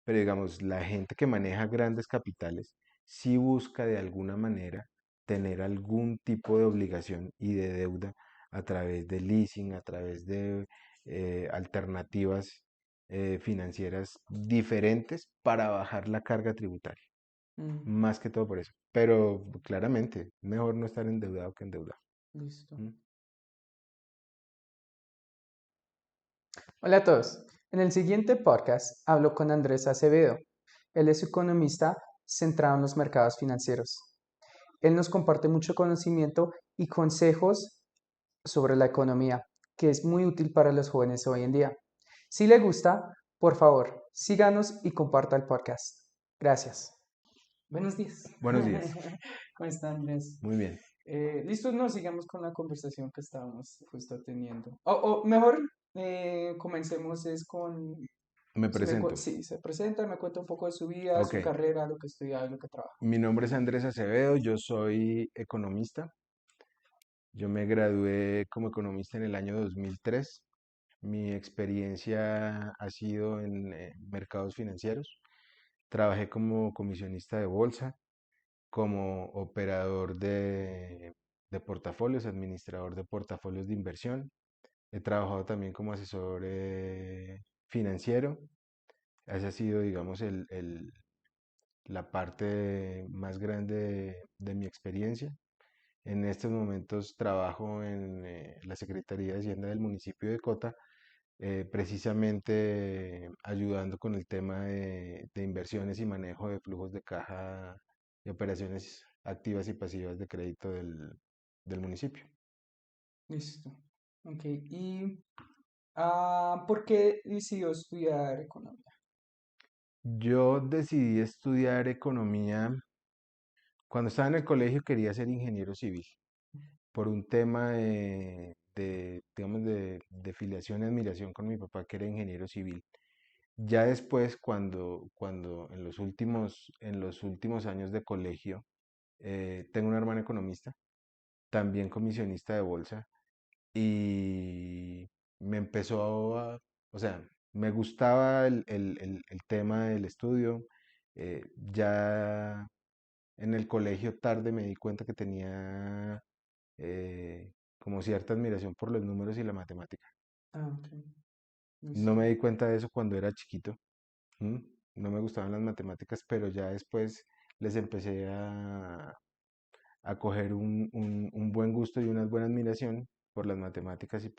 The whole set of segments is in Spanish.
pero digamos, la gente que maneja grandes capitales sí busca de alguna manera tener algún tipo de obligación y de deuda a través de leasing, a través de alternativas financieras diferentes para bajar la carga tributaria. Mm, Más que todo por eso. Pero claramente, mejor no estar endeudado que endeudado. listo. ¿Mm? Hola a todos. En el siguiente podcast hablo con Andrés Acevedo. Él es economista centrado en los mercados financieros. Él nos comparte mucho conocimiento y consejos sobre la economía, que es muy útil para los jóvenes hoy en día. Si le gusta, por favor, síganos y comparta el podcast. Gracias. Buenos días. Buenos días. ¿Cómo está, Andrés? Muy bien. Listo, no, sigamos con la conversación que estábamos justo teniendo. O mejor, comencemos es con, Me presento. sí, se presenta, me cuenta un poco de su vida, Ok. su carrera, lo que estudia y lo que trabaja. Mi nombre es Andrés Acevedo, yo soy economista. Yo me gradué como economista en el año 2003. Mi experiencia ha sido en mercados financieros. Trabajé como comisionista de bolsa, como operador de portafolios, administrador de portafolios de inversión. He trabajado también como asesor financiero. Esa ha sido, digamos, la parte más grande de mi experiencia. En estos momentos trabajo en la Secretaría de Hacienda del municipio de Cota, precisamente ayudando con el tema de inversiones y manejo de flujos de caja y operaciones activas y pasivas de crédito del municipio. Listo. Ok, ¿y por qué decidió estudiar economía? Yo decidí estudiar economía cuando estaba en el colegio, quería ser ingeniero civil por un tema digamos, de filiación y admiración con mi papá, que era ingeniero civil. Ya después, cuando en los últimos años de colegio, tengo una hermana economista, también comisionista de bolsa, y me empezó o sea, me gustaba el tema del estudio. Ya en el colegio tarde me di cuenta que tenía como cierta admiración por los números y la matemática. Ah, ok, No me listo. di cuenta de eso cuando era chiquito. ¿M? No me gustaban las matemáticas, pero ya después les empecé a coger un buen gusto y una buena admiración por las matemáticas y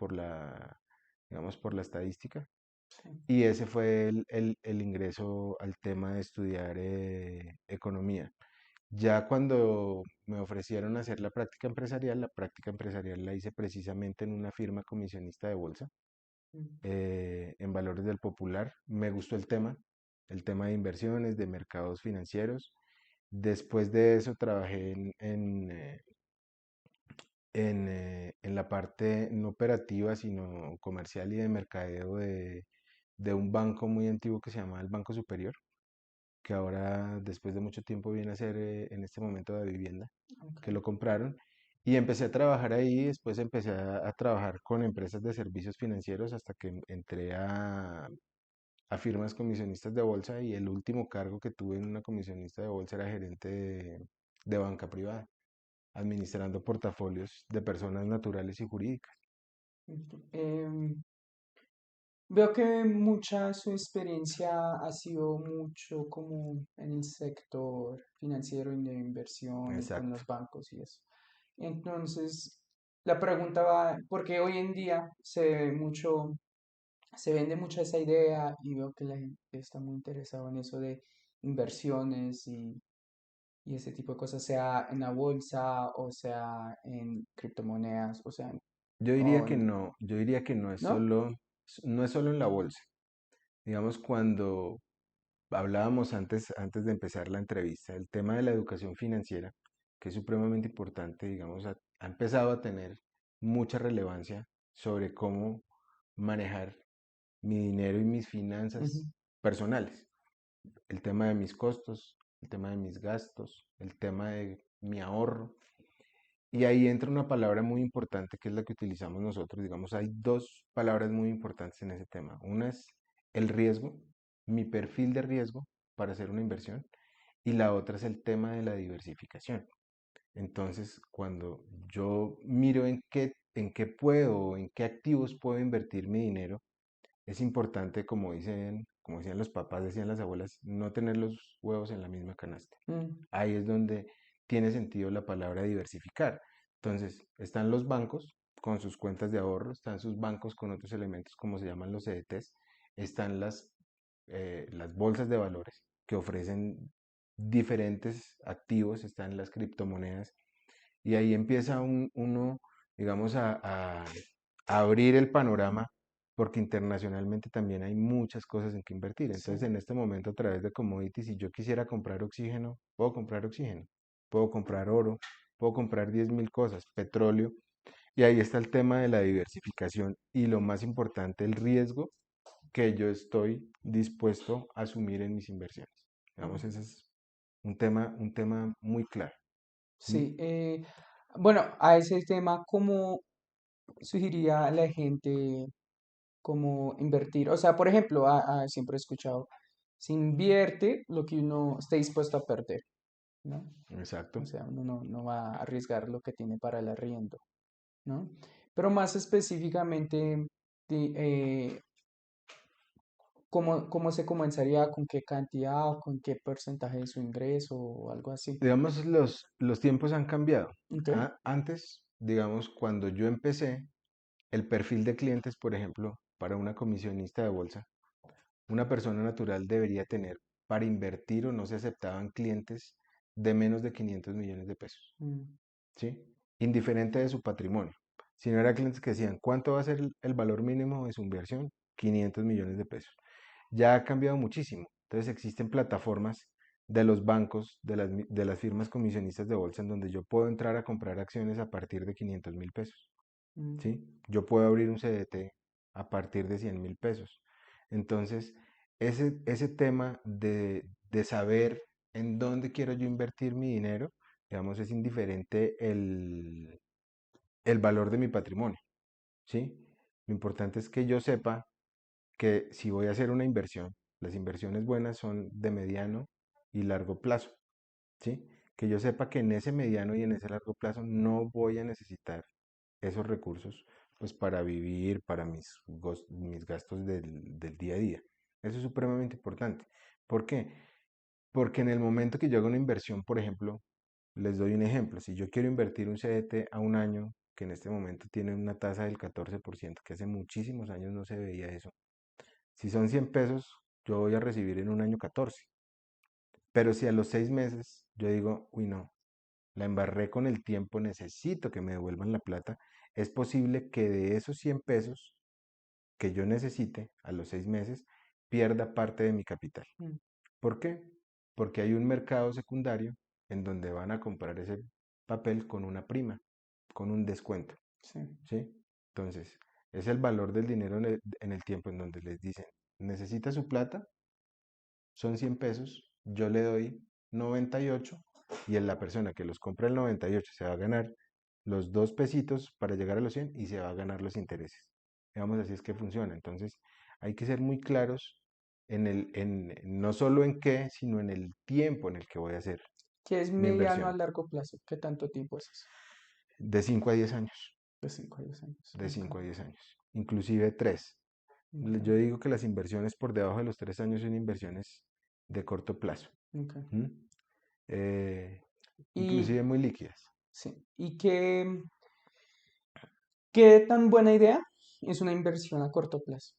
digamos, por la estadística. Sí. Y ese fue el ingreso al tema de estudiar economía. Ya cuando me ofrecieron hacer la práctica empresarial la hice precisamente en una firma comisionista de bolsa, Mm. en Valores del Popular. Me gustó el tema de inversiones, de mercados financieros. Después de eso trabajé en la parte no operativa, sino comercial y de mercadeo de un banco muy antiguo que se llama el Banco Superior, que ahora, después de mucho tiempo, viene a ser en este momento de vivienda, Ok. que lo compraron. Y empecé a trabajar ahí, después empecé a trabajar con empresas de servicios financieros hasta que entré a firmas comisionistas de bolsa, y el último cargo que tuve en una comisionista de bolsa era gerente de banca privada, administrando portafolios de personas naturales y jurídicas. Ok. Veo que mucha su experiencia ha sido mucho como en el sector financiero y de inversión y con Exacto. los bancos y eso. Entonces, la pregunta va, porque hoy en día se ve mucho, se vende mucho esa idea y veo que la gente está muy interesada en eso de inversiones y ese tipo de cosas, sea en la bolsa o sea en criptomonedas, o sea, o Yo diría que ¿no? no es solo en la bolsa. Digamos, cuando hablábamos antes de empezar la entrevista, el tema de la educación financiera, que es supremamente importante, digamos, ha empezado a tener mucha relevancia sobre cómo manejar mi dinero y mis Ujú. finanzas personales. El tema de mis costos, el tema de mis gastos, el tema de mi ahorro. Y ahí entra una palabra muy importante que es la que utilizamos nosotros. Digamos, hay dos palabras muy importantes en ese tema. Una es el riesgo mi perfil de riesgo para hacer una inversión y la otra es el tema de la diversificación. Entonces, cuando yo miro en qué puedo, en qué activos puedo invertir mi dinero, es importante, como decían los papás, decían las abuelas, no tener los huevos en la misma canasta. Mm, Ahí es donde tiene sentido la palabra diversificar. Entonces, están los bancos con sus cuentas de ahorro, están sus bancos con otros elementos como se llaman los CDTs, están las bolsas de valores que ofrecen diferentes activos, están las criptomonedas y ahí empieza uno, digamos, a abrir el panorama porque internacionalmente también hay muchas cosas en que invertir. sí. Entonces, en este momento, a través de commodities, si yo quisiera comprar oxígeno, puedo comprar oxígeno, puedo comprar oro, puedo comprar 10.000 cosas, petróleo, y ahí está el tema de la diversificación y lo más importante, el riesgo que yo estoy dispuesto a asumir en mis inversiones. Digamos, ese Mm, es un tema muy claro. ¿Mm? sí. Bueno, a ese tema, ¿cómo sugeriría a la gente cómo invertir? O sea, por ejemplo, siempre he escuchado, se invierte lo que uno esté dispuesto a perder, ¿no? O Exacto. sea, uno no va a arriesgar lo que tiene para el arriendo, ¿no? Pero más específicamente, de, ¿cómo se comenzaría? ¿Con qué cantidad o con qué porcentaje de su ingreso o algo así? Digamos, los tiempos han cambiado. Ok. Antes, digamos, cuando yo empecé, el perfil de clientes, por ejemplo, para una comisionista de bolsa, una persona natural debería tener para invertir o no se aceptaban clientes de menos de 500 millones de pesos, Mm, ¿sí? Indiferente de su patrimonio. Si no eran clientes que decían, ¿cuánto va a ser el valor mínimo de su inversión? 500 millones de pesos. Ya ha cambiado muchísimo. Entonces existen plataformas de los bancos, de las firmas comisionistas de bolsa, en donde yo puedo entrar a comprar acciones a partir de 500.000 pesos. mm. ¿Sí? Yo puedo abrir un CDT a partir de 100.000 pesos. Entonces, ese tema de saber en dónde quiero yo invertir mi dinero, digamos, es indiferente el valor de mi patrimonio, ¿sí? Lo importante es que yo sepa que si voy a hacer una inversión, las inversiones buenas son de mediano y largo plazo, ¿sí? Que yo sepa que en ese mediano y en ese largo plazo no voy a necesitar esos recursos pues para vivir, para mis gastos del día a día. Eso es supremamente importante. ¿Por qué? Porque en el momento que yo hago una inversión, por ejemplo, les doy un ejemplo, si yo quiero invertir un CDT a un año, que en este momento tiene una tasa del 14%, que hace muchísimos años no se veía eso, si son 100 pesos, yo voy a recibir en un año 14. Pero si a los 6 meses yo digo, uy no, la embarré con el tiempo, necesito que me devuelvan la plata, es posible que de esos 100 pesos que yo necesite a los 6 meses, pierda parte de mi capital. Mm, ¿Por qué? Porque hay un mercado secundario en donde van a comprar ese papel con una prima, con un descuento, sí. ¿sí? Entonces, es el valor del dinero en el tiempo en donde les dicen, necesita su plata, son 100 pesos, yo le doy 98 y en la persona que los compra el 98 se va a ganar los 2 pesitos para llegar a los 100 y se va a ganar los intereses. Digamos, así es que funciona. Entonces, hay que ser muy claros no solo en qué, sino en el tiempo en el que voy a hacer ¿Qué es mi mediano a inversión. largo plazo? ¿Qué tanto tiempo es eso? De 5 a 10 años. De 5 a 10 años. De Ok, 5 a 10 años. Inclusive 3. ok, Yo digo que las inversiones por debajo de los 3 años son inversiones de corto plazo. ok. ¿Mm? eh, Y, Inclusive muy líquidas. sí, ¿y qué tan buena idea es una inversión a corto plazo?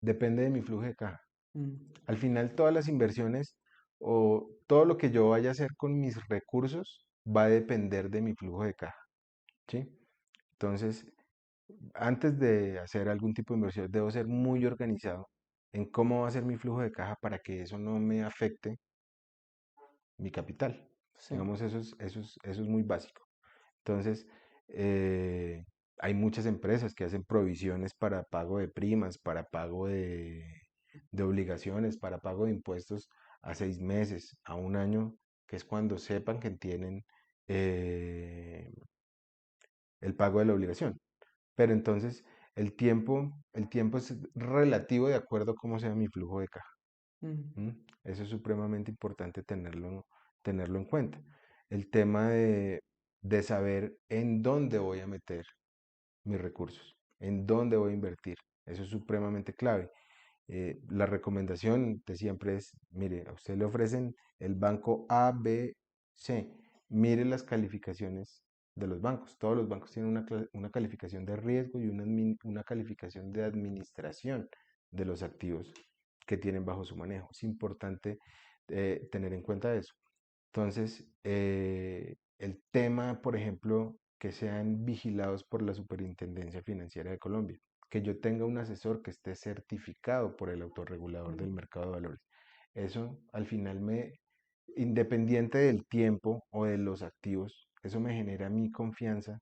Depende de mi flujo de caja. Mm, Al final, todas las inversiones o todo lo que yo vaya a hacer con mis recursos va a depender de mi flujo de caja, ¿sí? Entonces, antes de hacer algún tipo de inversión, debo ser muy organizado en cómo va a ser mi flujo de caja para que eso no me afecte mi capital. sí, Digamos, eso es muy básico. Entonces, hay muchas empresas que hacen provisiones para pago de primas, para pago de obligaciones, para pago de impuestos a 6 meses, a un año, que es cuando sepan que tienen eh, el pago de la obligación. Pero entonces, El tiempo es relativo de acuerdo a cómo sea mi flujo de caja. mm, ¿M? Eso es supremamente importante tenerlo en cuenta. El tema de saber en dónde voy a meter mis recursos, en dónde voy a invertir. Eso es supremamente clave. La recomendación de siempre es, mire, a usted le ofrecen el banco A, B, C. Mire las calificaciones de los bancos. Todos los bancos tienen una calificación de riesgo y una calificación de administración de los activos que tienen bajo su manejo. Es importante tener en cuenta eso. Entonces, el tema, por ejemplo, que sean vigilados por la Superintendencia Financiera de Colombia, que yo tenga un asesor que esté certificado por el autorregulador mm, del mercado de valores. Eso al final independiente del tiempo o de los activos, eso me genera mi confianza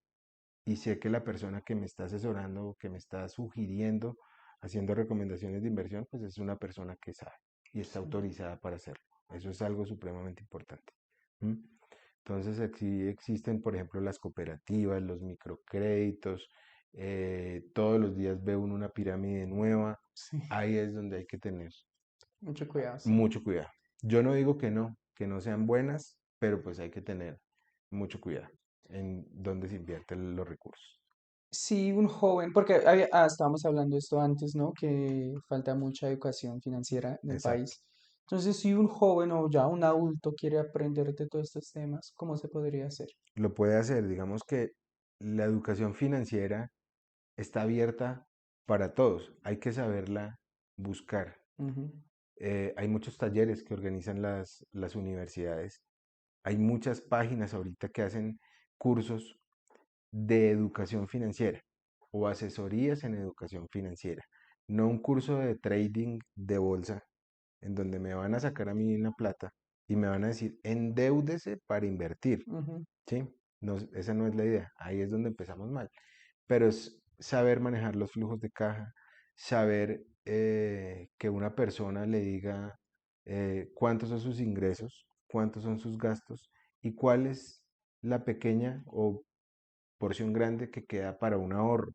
y sé que la persona que me está asesorando o que me está sugiriendo, haciendo recomendaciones de inversión, pues es una persona que sabe y está sí. autorizada para hacerlo. Eso es algo supremamente importante. ¿M? Entonces aquí existen, por ejemplo, las cooperativas, los microcréditos, todos los días veo una pirámide nueva, Sí, ahí es donde hay que tener mucho cuidado, sí. mucho cuidado. Yo no digo que no sean buenas, pero pues hay que tener mucho cuidado en dónde se invierten los recursos. Si un joven, porque estábamos hablando de esto antes, ¿no? Que falta mucha educación financiera en el Exacto. país. Entonces, si un joven o ya un adulto quiere aprender de todos estos temas, ¿cómo se podría hacer? Lo puede hacer, digamos que la educación financiera está abierta para todos, hay que saberla buscar. Ujú, Hay muchos talleres que organizan las universidades, hay muchas páginas ahorita que hacen cursos de educación financiera o asesorías en educación financiera, no un curso de trading de bolsa en donde me van a sacar a mí una plata y me van a decir endeúdese para invertir, ujú, ¿sí? No, esa no es la idea, ahí es donde empezamos mal, pero es saber manejar los flujos de caja, saber que una persona le diga cuántos son sus ingresos, cuántos son sus gastos y cuál es la pequeña o porción grande que queda para un ahorro.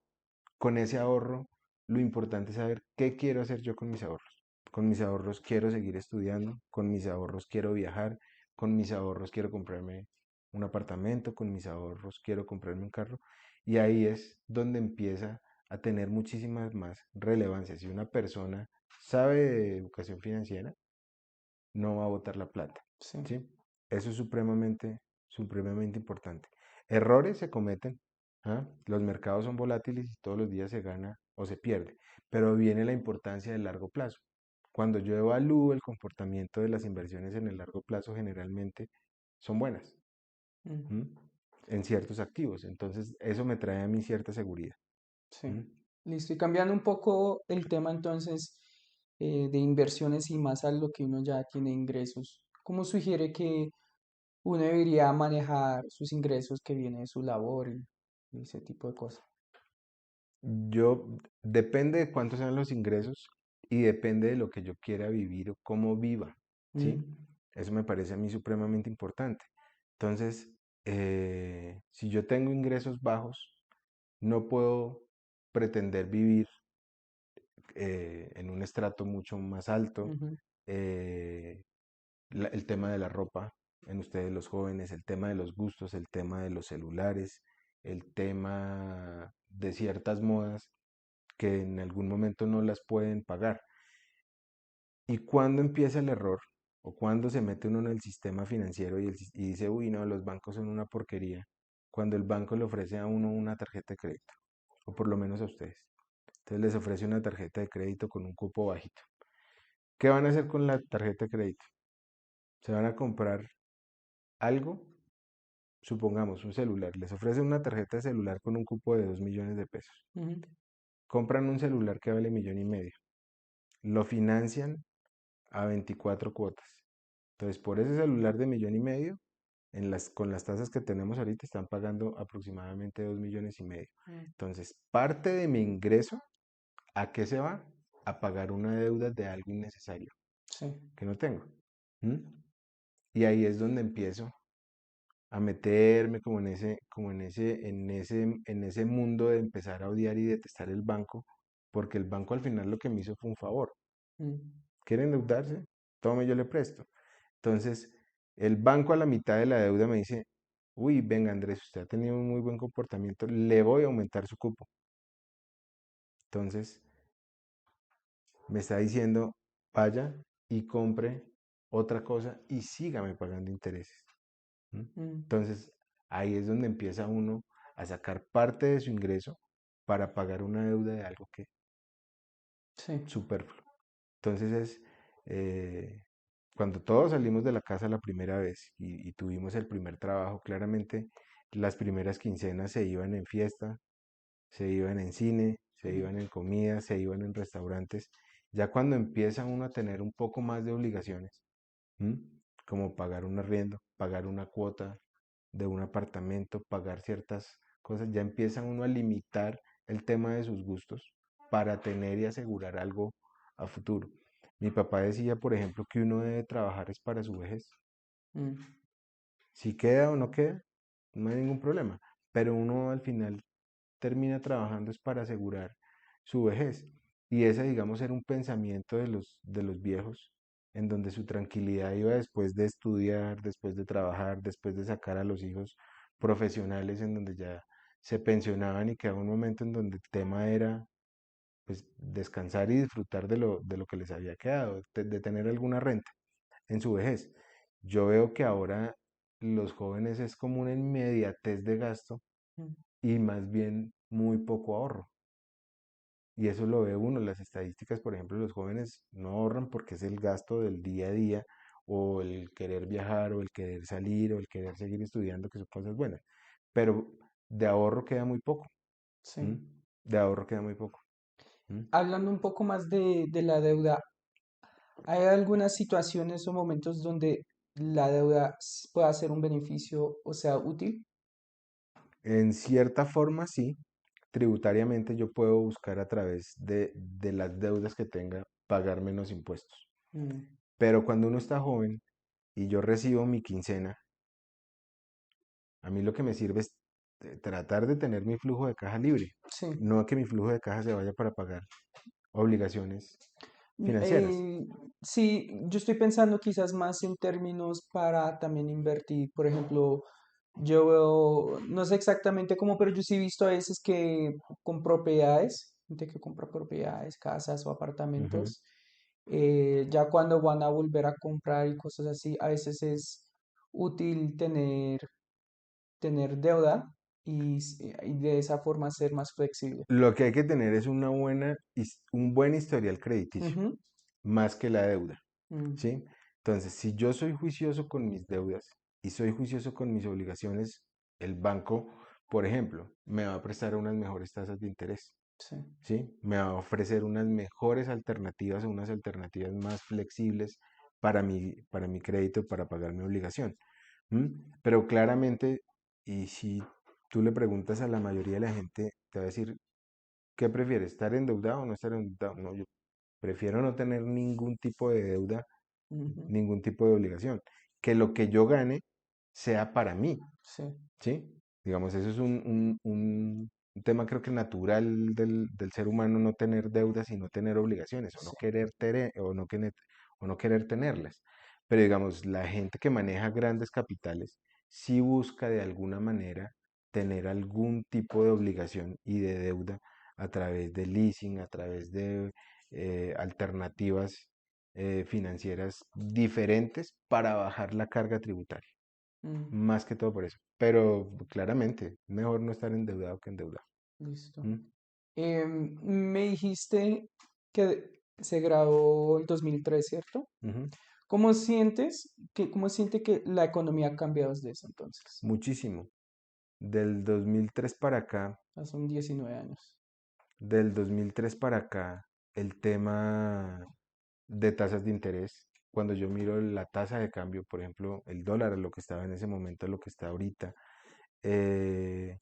Con ese ahorro, lo importante es saber qué quiero hacer yo con mis ahorros. Con mis ahorros quiero seguir estudiando, con mis ahorros quiero viajar, con mis ahorros quiero comprarme un apartamento, con mis ahorros quiero comprarme un carro. Y ahí es donde empieza a tener muchísimas más relevancia. Si una persona sabe de educación financiera, no va a botar la plata, sí. ¿sí? Eso es supremamente importante. Errores se cometen, ¿ah? Los mercados son volátiles y todos los días se gana o se pierde, pero viene la importancia del largo plazo. Cuando yo evalúo el comportamiento de las inversiones en el largo plazo, generalmente son buenas, Mm, ¿m? En ciertos activos. Entonces, eso me trae a mí cierta seguridad. sí. ¿M? Listo. Y cambiando un poco el tema entonces de inversiones y más a lo que uno ya tiene ingresos, ¿cómo sugiere que uno debería manejar sus ingresos que viene de su labor y ese tipo de cosas? Depende de cuántos sean los ingresos y depende de lo que yo quiera vivir o cómo viva, ¿sí? Mm, Eso me parece a mí supremamente importante. Entonces, si yo tengo ingresos bajos, no puedo pretender vivir en un estrato mucho más alto. ujú, eh, el tema de la ropa en ustedes los jóvenes, el tema de los gustos, el tema de los celulares, el tema de ciertas modas que en algún momento no las pueden pagar. ¿Y cuándo empieza el error? ¿O cuándo se mete uno en el sistema financiero y dice, uy, no, los bancos son una porquería? Cuando el banco le ofrece a uno una tarjeta de crédito, o por lo menos a ustedes. Entonces les ofrece una tarjeta de crédito con un cupo bajito. ¿Qué van a hacer con la tarjeta de crédito? Se van a comprar algo, supongamos un celular. Les ofrecen una tarjeta de celular con un cupo de 2 millones de pesos. ujú, Compran un celular que vale 1,5 millones. Lo financian a 24 cuotas. Entonces, por ese celular de 1,5 millones, con las tasas que tenemos ahorita, están pagando aproximadamente 2,5 millones. mm, Entonces, parte de mi ingreso, ¿a qué se va? A pagar una deuda de algo innecesario sí. que no tengo. ¿Mm? Y ahí es donde empiezo a meterme en ese mundo de empezar a odiar y detestar el banco, porque el banco al final lo que me hizo fue un favor. mm, ¿Quiere endeudarse? Tome, yo le presto. Entonces, el banco a la mitad de la deuda me dice, uy, venga Andrés, usted ha tenido un muy buen comportamiento, le voy a aumentar su cupo. Entonces, me está diciendo, vaya y compre otra cosa y sígame pagando intereses. ¿Mm? mm, Entonces, ahí es donde empieza uno a sacar parte de su ingreso para pagar una deuda de algo que es sí, superfluo. Entonces eh, cuando todos salimos de la casa la primera vez y tuvimos el primer trabajo, claramente las primeras quincenas se iban en fiesta, se iban en cine, se mm, iban en comida, se iban en restaurantes. Ya cuando empieza uno a tener un poco más de obligaciones, ¿m? Como pagar un arriendo, pagar una cuota de un apartamento, pagar ciertas cosas, ya empieza uno a limitar el tema de sus gustos para tener y asegurar algo a futuro. Mi papá decía, por ejemplo, que uno debe trabajar es para su vejez. mm, Si queda o no queda, no hay ningún problema, pero uno al final termina trabajando es para asegurar su vejez. Y ese, digamos, era un pensamiento de los viejos, en donde su tranquilidad iba después de estudiar, después de trabajar, después de sacar a los hijos profesionales, en donde ya se pensionaban y quedaba un momento en donde el tema era pues descansar y disfrutar de lo que les había quedado, de tener alguna renta en su vejez. Yo veo que ahora los jóvenes es como una inmediatez de gasto mm, y más bien muy poco ahorro. Y eso lo ve uno, las estadísticas, por ejemplo, los jóvenes no ahorran porque es el gasto del día a día o el querer viajar o el querer salir o el querer seguir estudiando, que son cosas buenas. Pero de ahorro queda muy poco. sí. ¿M? De ahorro queda muy poco. ¿M? Hablando un poco más de la deuda, ¿hay algunas situaciones o momentos donde la deuda pueda ser un beneficio o sea útil? En cierta forma, sí, tributariamente yo puedo buscar a través de las deudas que tenga pagar menos impuestos. Mm, Pero cuando uno está joven y yo recibo mi quincena, a mí lo que me sirve es tratar de tener mi flujo de caja libre, sí. no que mi flujo de caja se vaya para pagar obligaciones financieras. Eh, sí, yo estoy pensando quizás más en términos para también invertir. Por ejemplo, yo veo, no sé exactamente cómo, pero yo sí he visto a veces que con propiedades, gente que compra propiedades, casas o Ujú. apartamentos, ya cuando van a volver a comprar y cosas así, a veces es útil tener deuda y de esa forma ser más flexible. Lo que hay que tener es un buen historial crediticio, Ujú, más que la deuda, mm, ¿sí? Entonces, si yo soy juicioso con mis deudas y soy juicioso con mis obligaciones, el banco, por ejemplo, me va a prestar unas mejores tasas de interés. sí, ¿Sí? Me va a ofrecer unas mejores alternativas o unas alternativas más flexibles para mi crédito, para pagar mi obligación. ¿M? Pero claramente, y si tú le preguntas a la mayoría de la gente, te va a decir, ¿qué prefieres? ¿Estar endeudado o no estar endeudado? No, yo prefiero no tener ningún tipo de deuda, ujú, ningún tipo de obligación. Que lo que yo gane sea para mí. sí, ¿Sí? Digamos, eso es un tema creo que natural del ser humano no tener deudas y no tener obligaciones o no sí. querer, o no querer tenerlas. Pero digamos, la gente que maneja grandes capitales sí busca de alguna manera tener algún tipo de obligación y de deuda a través de leasing, a través de alternativas financieras diferentes para bajar la carga tributaria. Mm, Más que todo por eso. Pero claramente, mejor no estar endeudado que endeudado. listo. ¿Mm? Me dijiste que se graduó el 2003, ¿cierto? Ujú. ¿Cómo siente que la economía ha cambiado desde ese entonces? Muchísimo. Del 2003 para acá, Son 19 años. del 2003 para acá, el tema de tasas de interés, cuando yo miro la tasa de cambio, por ejemplo, el dólar, lo que estaba en ese momento, lo que está ahorita, eh,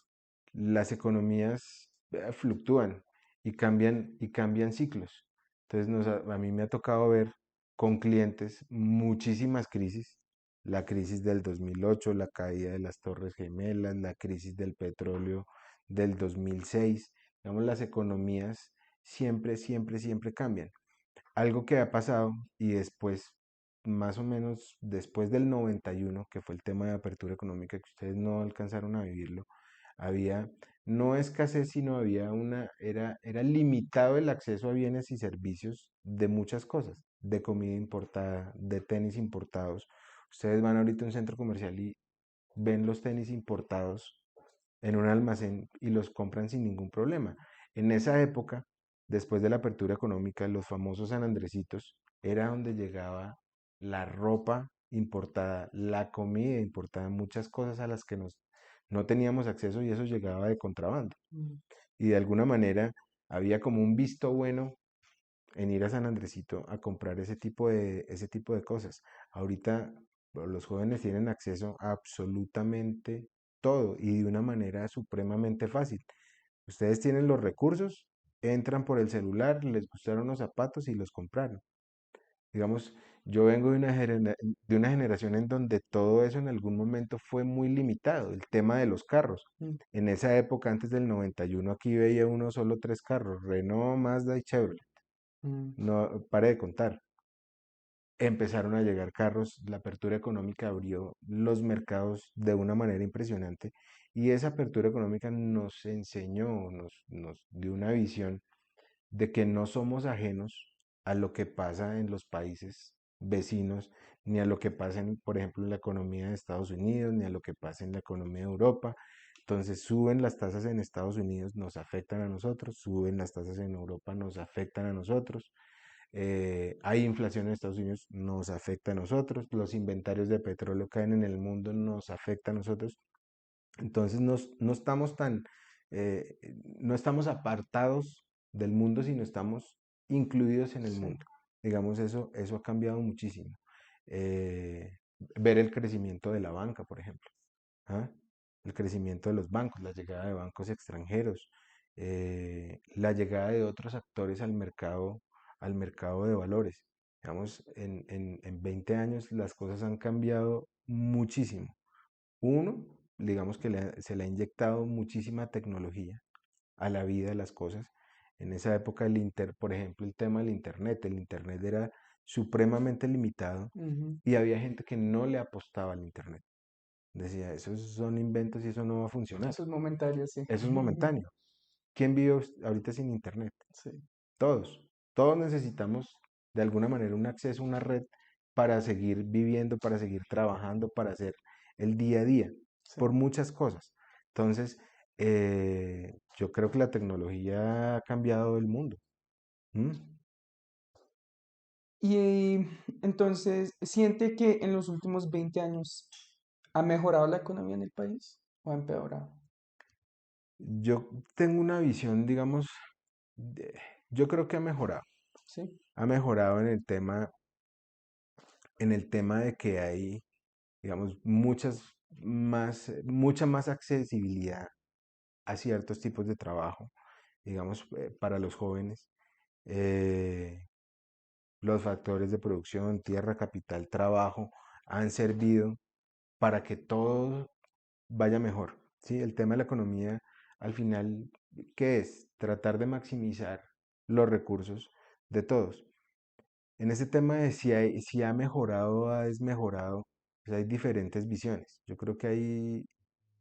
las economías fluctúan y cambian ciclos. Entonces a mí me ha tocado ver con clientes muchísimas crisis la crisis del 2008, la caída de las Torres Gemelas, la crisis del petróleo del 2006. Digamos, las economías siempre, siempre, siempre cambian. Algo que ha pasado y después, más o menos después del 91, que fue el tema de apertura económica, que ustedes no alcanzaron a vivirlo, había no escasez, sino había era limitado el acceso a bienes y servicios de muchas cosas, de comida importada, de tenis importados. Ustedes van ahorita a un centro comercial y ven los tenis importados en un almacén y los compran sin ningún problema. En esa época, después de la apertura económica, los famosos San Andresitos era donde llegaba la ropa importada, la comida importada, muchas cosas a las que no teníamos acceso y eso llegaba de contrabando. Mm. Y de alguna manera había como un visto bueno en ir a San Andresito a comprar ese tipo de cosas. Ahorita los jóvenes tienen acceso a absolutamente todo y de una manera supremamente fácil. Ustedes tienen los recursos, entran por el celular, les gustaron los zapatos y los compraron. Digamos, yo vengo de una generación en donde todo eso en algún momento fue muy limitado, el tema de los carros. Mm. En esa época, antes del 91, aquí veía uno solo tres carros, Renault, Mazda y Chevrolet. Mm. No, pare de contar. Empezaron a llegar carros, la apertura económica abrió los mercados de una manera impresionante y esa apertura económica nos enseñó, nos dio una visión de que no somos ajenos a lo que pasa en los países vecinos, ni a lo que pasa, por ejemplo, en la economía de Estados Unidos, ni a lo que pasa en la economía de Europa. Entonces suben las tasas en Estados Unidos, nos afectan a nosotros, suben las tasas en Europa, nos afectan a nosotros. Hay inflación en Estados Unidos, nos afecta a nosotros. Los inventarios de petróleo caen en el mundo, nos afecta a nosotros. Entonces no estamos eh, no estamos apartados del mundo, sino estamos incluidos en el Sí. mundo. Digamos, eso ha cambiado muchísimo. Eh, Ver el crecimiento de la banca, por ejemplo. ¿Ah? El crecimiento de los bancos, la llegada de bancos extranjeros, la llegada de otros actores al mercado de valores. Digamos, en 20 años las cosas han cambiado muchísimo. Uno, digamos que se le ha inyectado muchísima tecnología a la vida de las cosas. En esa época, por ejemplo, el tema del Internet. El Internet era supremamente limitado Ujú. y había gente que no le apostaba al Internet. Decía, esos son inventos y eso no va a funcionar. Eso es momentario, sí. Eso es momentáneo. ¿Quién vive ahorita sin Internet? Sí, Todos. Todos necesitamos de alguna manera un acceso a una red para seguir viviendo, para seguir trabajando, para hacer el día a día, sí. por muchas cosas. Entonces, yo creo que la tecnología ha cambiado el mundo. ¿Mm? Y entonces, ¿siente que en los últimos 20 años ha mejorado la economía en el país o ha empeorado? Yo tengo una visión, digamos, de- yo creo que ha mejorado. Sí. Ha mejorado en el tema de que hay, digamos, mucha más accesibilidad a ciertos tipos de trabajo, digamos, para los jóvenes. Eh, los factores de producción, tierra, capital, trabajo, han servido para que todo vaya mejor. ¿Sí? El tema de la economía, al final, ¿qué es? Tratar de maximizar los recursos de todos. En ese tema de si ha mejorado o ha desmejorado, pues hay diferentes visiones. Yo creo que hay,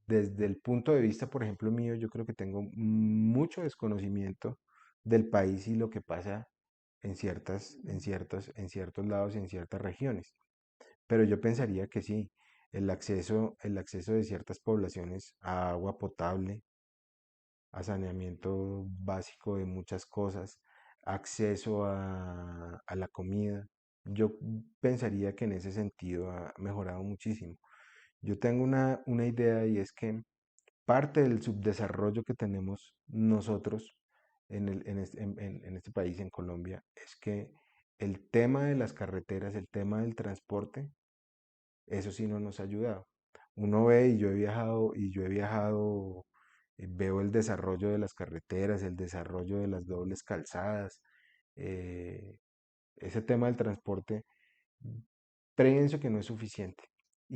desde el punto de vista, por ejemplo, mío, yo creo que tengo mucho desconocimiento del país y lo que pasa en ciertos lados y en ciertas regiones. Pero yo pensaría que sí, el acceso de ciertas poblaciones a agua potable, a saneamiento básico de muchas cosas, acceso a la comida. Yo pensaría que en ese sentido ha mejorado muchísimo. Yo tengo una idea y es que parte del subdesarrollo que tenemos nosotros en este país, en Colombia, es que el tema de las carreteras, el tema del transporte, eso sí no nos ha ayudado. Uno ve y yo he viajado, veo el desarrollo de las carreteras, el desarrollo de las dobles calzadas, eh, ese tema del transporte, pienso que no es suficiente.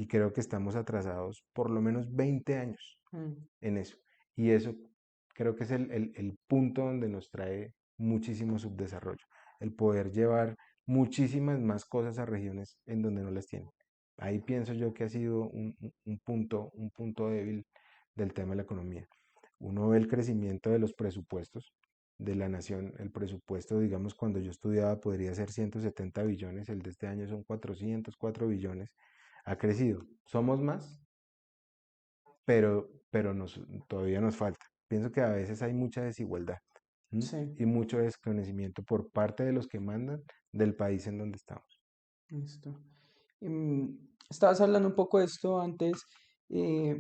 y creo que estamos atrasados por lo menos 20 años mm, en eso. Y eso creo que es el punto donde nos trae muchísimo subdesarrollo, el poder llevar muchísimas más cosas a regiones en donde no las tienen. Ahí pienso yo que ha sido un punto débil del tema de la economía. Uno ve el crecimiento de los presupuestos de la nación. El presupuesto, digamos, cuando yo estudiaba podría ser 170 billones, el de este año son 404 billones. Ha crecido. Somos más, pero todavía nos falta. Pienso que a veces hay mucha desigualdad, ¿m? sí, Y mucho desconocimiento por parte de los que mandan del país en donde estamos. listo. Estabas hablando un poco de esto antes. eh,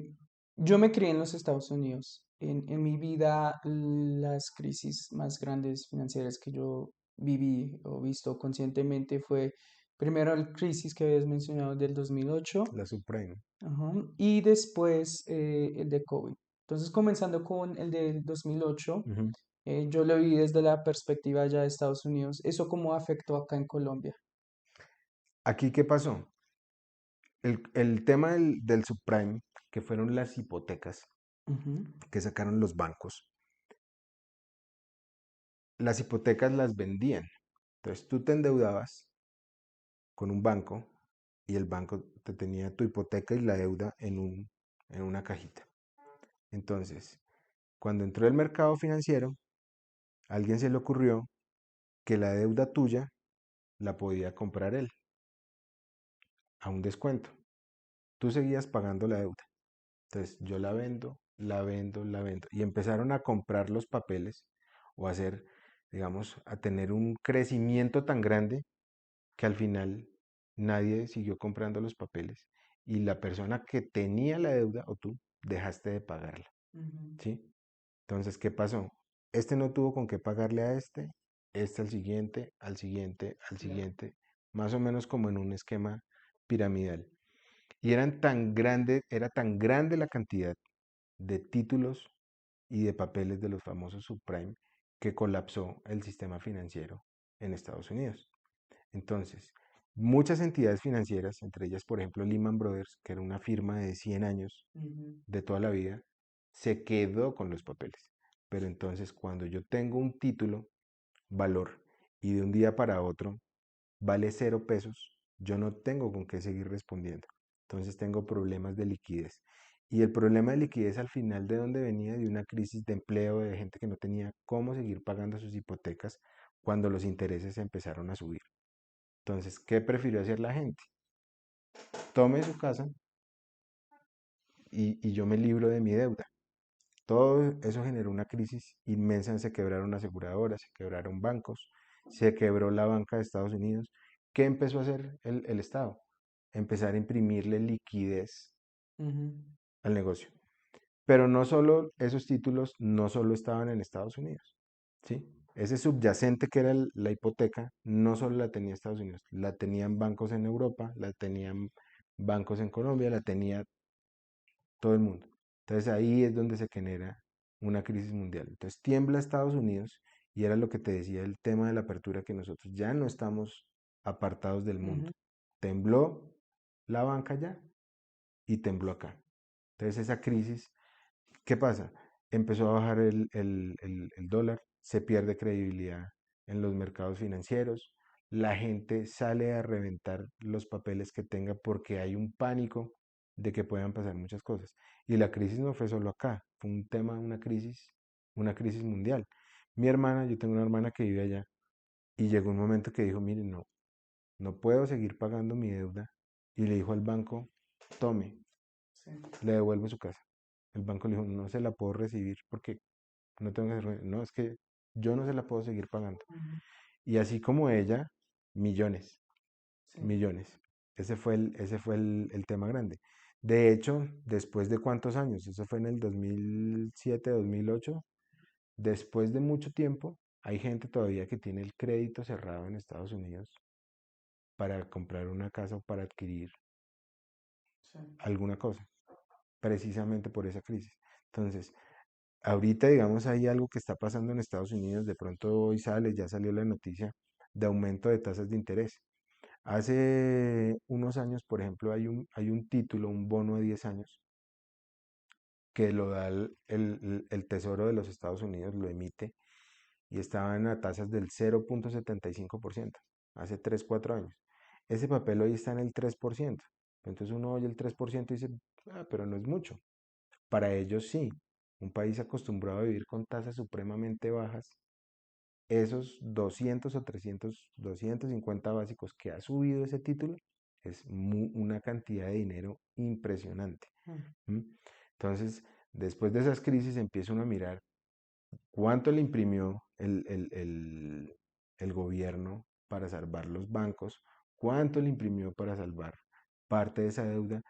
yo me crié en los Estados Unidos. En mi vida, las crisis más grandes financieras que yo viví o visto conscientemente fue primero la crisis que habías mencionado del 2008. La Suprema. Ajá, y después el de COVID. Entonces, comenzando con el del 2008, Ujú. yo lo vi desde la perspectiva ya de Estados Unidos. ¿Eso cómo afectó acá en Colombia? Aquí, ¿qué pasó? El tema del subprime, que fueron las hipotecas Ujú, que sacaron los bancos, las hipotecas las vendían. Entonces tú te endeudabas con un banco y el banco te tenía tu hipoteca y la deuda en una cajita. Entonces, cuando entró el mercado financiero, a alguien se le ocurrió que la deuda tuya la podía comprar él a un descuento. Tú seguías pagando la deuda. Entonces, yo la vendo, la vendo, la vendo. Y empezaron a comprar los papeles o a hacer, digamos, a tener un crecimiento tan grande que al final nadie siguió comprando los papeles y la persona que tenía la deuda o tú dejaste de pagarla, ujú, ¿sí? Entonces, ¿qué pasó? Este no tuvo con qué pagarle a este al siguiente, al siguiente, al claro. siguiente, más o menos como en un esquema piramidal. Y era tan grande la cantidad de títulos y de papeles de los famosos subprime que colapsó el sistema financiero en Estados Unidos. Entonces, muchas entidades financieras, entre ellas, por ejemplo, Lehman Brothers, que era una firma de 100 años Ujú, de toda la vida, se quedó con los papeles. Pero entonces, cuando yo tengo un título, valor, y de un día para otro vale 0 pesos, yo no tengo con qué seguir respondiendo. Entonces tengo problemas de liquidez. Y el problema de liquidez al final de dónde venía de una crisis de empleo, de gente que no tenía cómo seguir pagando sus hipotecas cuando los intereses empezaron a subir. Entonces, ¿qué prefirió hacer la gente? Tome su casa y yo me libro de mi deuda. Todo eso generó una crisis inmensa, se quebraron aseguradoras, se quebraron bancos, se quebró la banca de Estados Unidos. ¿Qué empezó a hacer el Estado? Empezar a imprimirle liquidez ujú, al negocio. Pero no solo esos títulos, no solo estaban en Estados Unidos, ¿sí? Ese subyacente que era la hipoteca, no solo la tenía Estados Unidos, la tenían bancos en Europa, la tenían bancos en Colombia, la tenía todo el mundo. Entonces ahí es donde se genera una crisis mundial. Entonces tiembla Estados Unidos y era lo que te decía el tema de la apertura, que nosotros ya no estamos apartados del mundo. ujú, Tembló la banca ya y tembló acá. Entonces esa crisis, ¿qué pasa? Empezó a bajar el dólar, se pierde credibilidad en los mercados financieros, la gente sale a reventar los papeles que tenga porque hay un pánico de que puedan pasar muchas cosas. Y la crisis no fue solo acá, fue un tema, una crisis mundial. Mi hermana, yo tengo una hermana que vive allá y llegó un momento que dijo, miren, no, no puedo seguir pagando mi deuda. Y le dijo al banco, tome, sí, le devuelvo su casa. El banco le dijo, no se la puedo recibir porque no tengo que hacer, no, es que yo no se la puedo seguir pagando. ujú, Y así como ella, millones, sí, millones. Ese fue el tema grande. De hecho, después de cuántos años, eso fue en el 2007, 2008, después de mucho tiempo, hay gente todavía que tiene el crédito cerrado en Estados Unidos para comprar una casa o para adquirir sí, alguna cosa, precisamente por esa crisis. Entonces, ahorita, digamos, hay algo que está pasando en Estados Unidos, de pronto hoy sale, ya salió la noticia de aumento de tasas de interés. Hace unos años, por ejemplo, hay un título, un bono de 10 años, que lo da el Tesoro de los Estados Unidos, lo emite, y estaban a tasas del 0,75%, hace 3 4 años. Ese papel hoy está en el 3%. Entonces uno oye el 3% y dice, ah, pero no es mucho. Para ellos sí, un país acostumbrado a vivir con tasas supremamente bajas, esos 200 o 300, 250 básicos que ha subido ese título, es una cantidad de dinero impresionante. Mm. ¿M? Entonces, después de esas crisis empieza uno a mirar cuánto le imprimió el gobierno para salvar los bancos, cuánto le imprimió para salvar parte de esa deuda,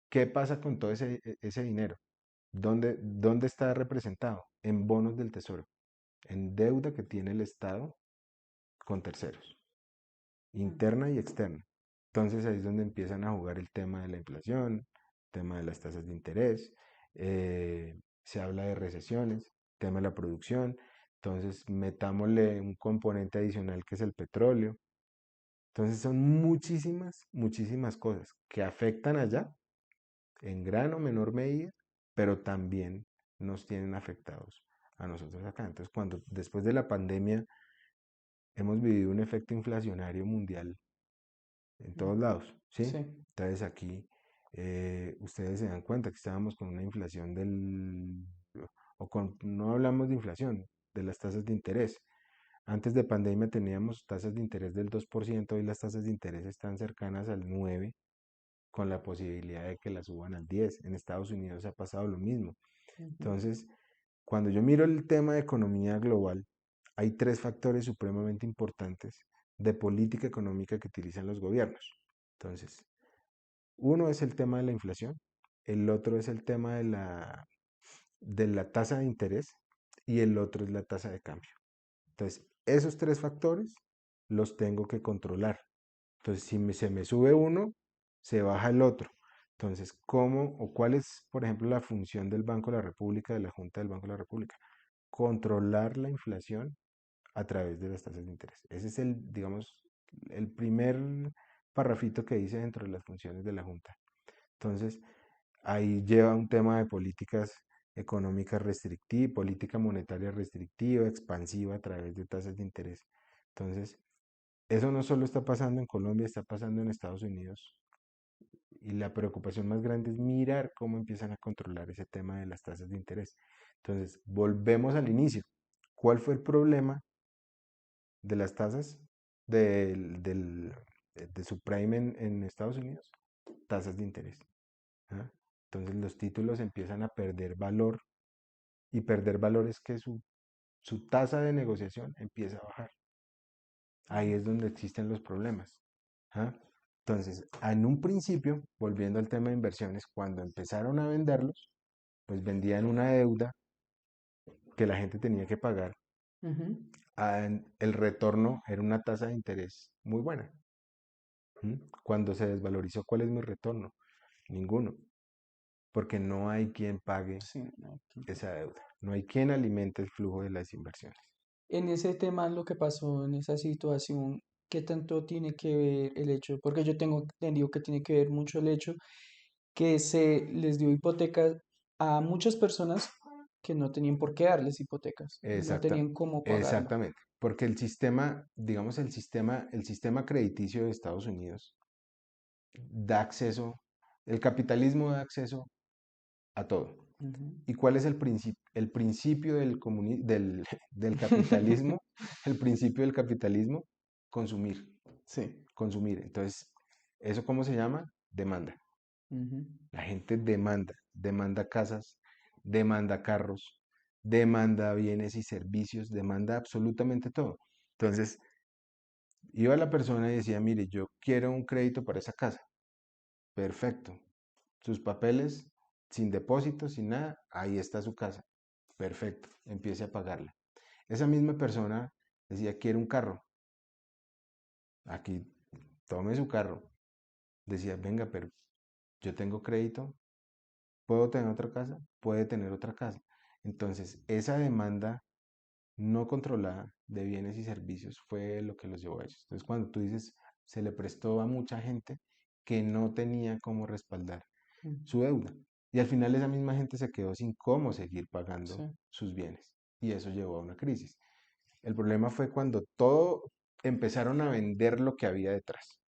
qué pasa con todo ese dinero, dónde está representado, en bonos del tesoro, en deuda que tiene el Estado con terceros, interna y externa. Entonces ahí es donde empiezan a jugar el tema de la inflación, el tema de las tasas de interés, se habla de recesiones, tema de la producción, entonces metámosle un componente adicional que es el petróleo. Entonces son muchísimas, muchísimas cosas que afectan allá en gran o menor medida, pero también nos tienen afectados a nosotros acá. Entonces cuando después de la pandemia hemos vivido un efecto inflacionario mundial en Mm. todos lados, ¿sí? Sí. Entonces aquí ustedes se dan cuenta que estábamos con una inflación no hablamos de inflación, de las tasas de interés. Antes de pandemia teníamos tasas de interés del 2%, y las tasas de interés están cercanas al 9%, con la posibilidad de que las suban al 10%. En Estados Unidos ha pasado lo mismo. Ujú. Entonces, cuando yo miro el tema de economía global, hay tres factores supremamente importantes de política económica que utilizan los gobiernos. Entonces, uno es el tema de la inflación, el otro es el tema de la tasa de interés y el otro es la tasa de cambio. Entonces, esos tres factores los tengo que controlar. Entonces, si se me sube uno, se baja el otro. Entonces, ¿cómo o cuál es, por ejemplo, la función del Banco de la República, de la Junta del Banco de la República? Controlar la inflación a través de las tasas de interés. Ese es digamos, el primer parrafito que dice dentro de las funciones de la Junta. Entonces, ahí lleva un tema de políticas económicas restrictivas, política monetaria restrictiva, expansiva a través de tasas de interés. Entonces, eso no solo está pasando en Colombia, está pasando en Estados Unidos. Y la preocupación más grande es mirar cómo empiezan a controlar ese tema de las tasas de interés. Entonces, volvemos al inicio. ¿Cuál fue el problema de las tasas de subprime en Estados Unidos? Tasas de interés. ¿Ah? Entonces los títulos empiezan a perder valor, y perder valor es que su tasa de negociación empieza a bajar. Ahí es donde existen los problemas. ¿Ah? Entonces, en un principio, volviendo al tema de inversiones, cuando empezaron a venderlos, pues vendían una deuda que la gente tenía que pagar. Ujú. El retorno era una tasa de interés muy buena. ¿Mm? Cuando se desvalorizó, ¿cuál es mi retorno? Ninguno, porque no hay quien pague Sí, no, esa deuda, no hay quien alimente el flujo de las inversiones. en ese tema, lo que pasó en esa situación, ¿qué tanto tiene que ver el hecho? Porque yo tengo entendido que tiene que ver mucho el hecho que se les dio hipotecas a muchas personas que no tenían por qué darles hipotecas y no Exacta, tenían cómo pagarlo. exactamente, porque el sistema, digamos, el sistema crediticio de Estados Unidos da acceso, el capitalismo da acceso a todo. Ujú. ¿Y cuál es el principio del capitalismo? El principio del capitalismo, consumir, Sí. consumir. Entonces, ¿eso cómo se llama? Demanda. Ujú. La gente demanda casas, demanda carros, demanda bienes y servicios, demanda absolutamente todo. Entonces, iba la persona y decía, mire, yo quiero un crédito para esa casa. Perfecto. Sus papeles, sin depósito, sin nada, ahí está su casa. Perfecto. Empiece a pagarla. Esa misma persona decía, quiero un carro. Aquí, tome su carro. Decía, venga, pero yo tengo crédito, ¿puedo tener otra casa? Puede tener otra casa. Entonces, esa demanda no controlada de bienes y servicios fue lo que los llevó a ellos. Entonces, cuando tú dices, se le prestó a mucha gente que no tenía cómo respaldar mm, su deuda. Y al final esa misma gente se quedó sin cómo seguir sí, pagando sus bienes. Y eso llevó a una crisis. El problema fue cuando todo empezaron a vender lo que había detrás.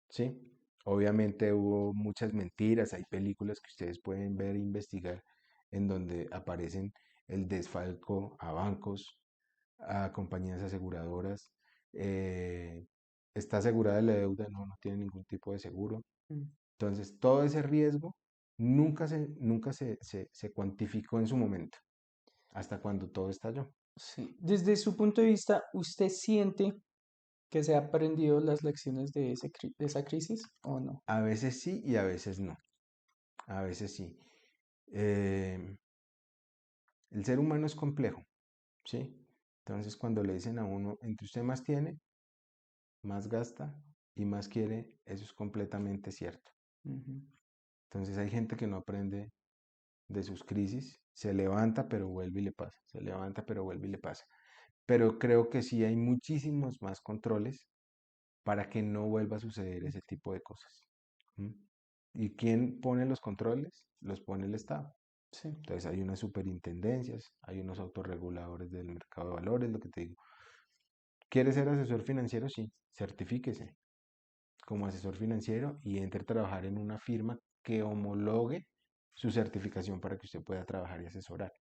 ¿Sí? Obviamente hubo muchas mentiras, hay películas que ustedes pueden ver e investigar en donde aparecen el desfalco a bancos, a compañías aseguradoras. eh, ¿Está asegurada la deuda? No, no tiene ningún tipo de seguro. mm, Entonces, todo ese riesgo nunca se cuantificó en su momento, hasta cuando todo estalló. sí. Desde su punto de vista, ¿usted siente que se ha aprendido las lecciones de de esa crisis o no? A veces sí y a veces no. A veces sí. Eh, el ser humano es complejo, ¿sí? Entonces, cuando le dicen a uno, entre usted más tiene, más gasta y más quiere, eso es completamente cierto. Ujú, Entonces, hay gente que no aprende de sus crisis, se levanta pero vuelve y le pasa, se levanta pero vuelve y le pasa. Pero creo que sí hay muchísimos más controles para que no vuelva a suceder ese tipo de cosas. ¿M? ¿Y quién pone los controles? Los pone el Estado. sí, Entonces hay unas superintendencias, hay unos autorreguladores del mercado de valores, lo que te digo. ¿Quieres ser asesor financiero? Sí, certifíquese como asesor financiero y entre a trabajar en una firma que homologue su certificación para que usted pueda trabajar y asesorar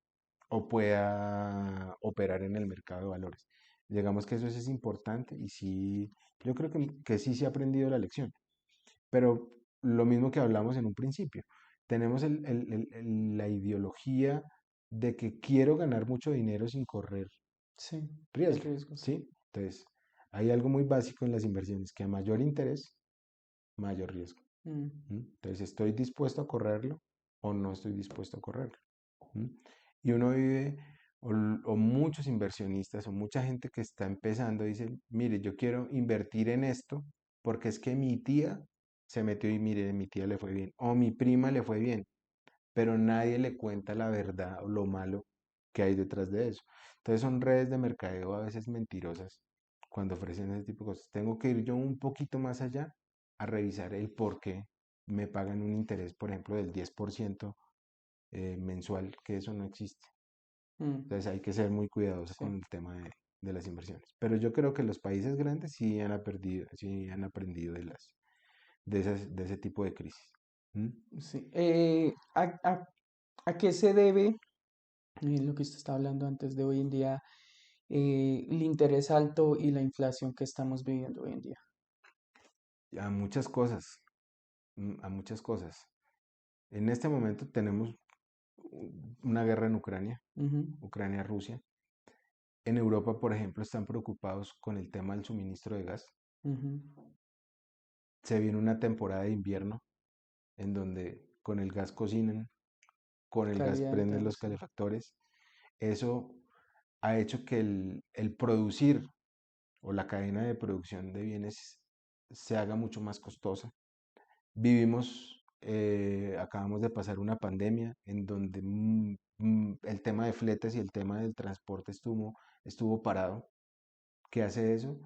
o pueda operar en el mercado de valores. Digamos que eso es importante y sí, yo creo que sí se ha aprendido la lección, pero lo mismo que hablamos en un principio, tenemos la ideología de que quiero ganar mucho dinero sin correr sí, el riesgo, riesgo, sí. ¿sí? Entonces, hay algo muy básico en las inversiones, que a mayor interés, mayor riesgo. Mm, Entonces, ¿estoy dispuesto a correrlo o no estoy dispuesto a correrlo? ¿Mm? Y uno vive, o muchos inversionistas, o mucha gente que está empezando, dice, mire, yo quiero invertir en esto porque es que mi tía se metió y mire, mi tía le fue bien, o mi prima le fue bien, pero nadie le cuenta la verdad o lo malo que hay detrás de eso. Entonces son redes de mercadeo a veces mentirosas cuando ofrecen ese tipo de cosas. Tengo que ir yo un poquito más allá a revisar el por qué me pagan un interés, por ejemplo, del 10% mensual, que eso no existe. mm, Entonces hay que ser muy cuidadoso sí, con el tema de las inversiones. Pero yo creo que los países grandes sí han aprendido de ese tipo de crisis. ¿Mm? sí. ¿A qué se debe lo que usted está hablando antes de hoy en día, el interés alto y la inflación que estamos viviendo hoy en día? A muchas cosas, a muchas cosas. En este momento tenemos una guerra en Ucrania, Ujú, Ucrania-Rusia. En Europa, por ejemplo, están preocupados con el tema del suministro de gas. ujú. Se viene una temporada de invierno en donde con el gas cocinan, con el gas prenden Calientan, los sí. calefactores. Eso ha hecho que el producir o la cadena de producción de bienes se haga mucho más costosa. Acabamos de pasar una pandemia en donde el tema de fletes y el tema del transporte estuvo parado. ¿Qué hace eso?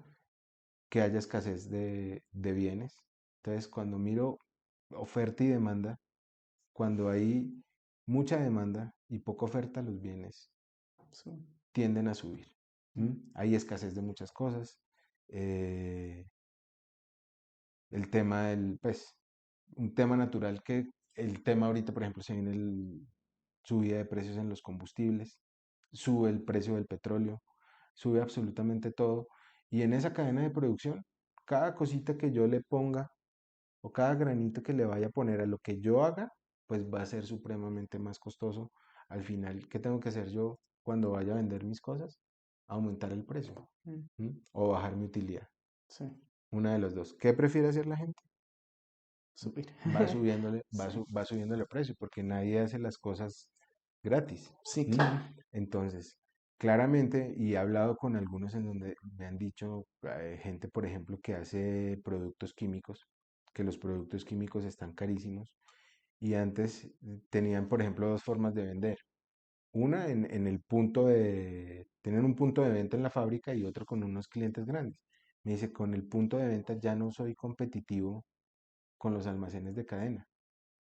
Que haya escasez de bienes. Entonces, cuando miro oferta y demanda, cuando hay mucha demanda y poca oferta, los bienes Sí. tienden a subir. Mm, Hay escasez de muchas cosas. eh, el tema pues, un tema natural que el tema ahorita, por ejemplo, se viene el subida de precios en los combustibles, sube el precio del petróleo, sube absolutamente todo. Y en esa cadena de producción, cada cosita que yo le ponga o cada granito que le vaya a poner a lo que yo haga, pues va a ser supremamente más costoso. Al final, ¿qué tengo que hacer yo cuando vaya a vender mis cosas? Aumentar el precio, mm, o bajar mi utilidad. sí, Una de los dos. ¿Qué prefiere hacer la gente? subir. Va subiéndole el precio, porque nadie hace las cosas gratis. Sí, ¿M? claro. Entonces, claramente, y he hablado con algunos en donde me han dicho, gente, por ejemplo, que hace productos químicos, que los productos químicos están carísimos, y antes tenían, por ejemplo, dos formas de vender. Una en el punto tenían un punto de venta en la fábrica y otro con unos clientes grandes. Me dice, con el punto de venta ya no soy competitivo con los almacenes de cadena.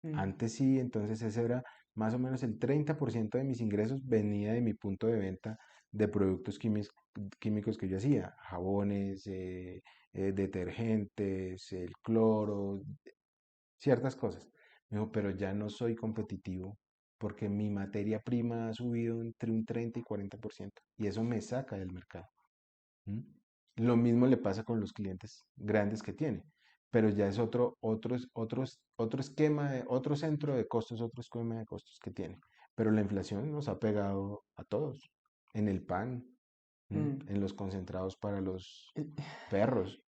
mm, Antes sí, entonces ese era más o menos el 30% de mis ingresos venía de mi punto de venta de productos químicos que yo hacía, jabones, detergentes, el cloro, ciertas cosas. Me dijo, pero ya no soy competitivo porque mi materia prima ha subido entre un 30 y 40% y eso me saca del mercado. ¿Mm? Lo mismo le pasa con los clientes grandes que tiene, pero ya es otro esquema, otro centro de costos, otro esquema de costos que tiene. Pero la inflación nos ha pegado a todos, en el pan, mm. en los concentrados para los perros,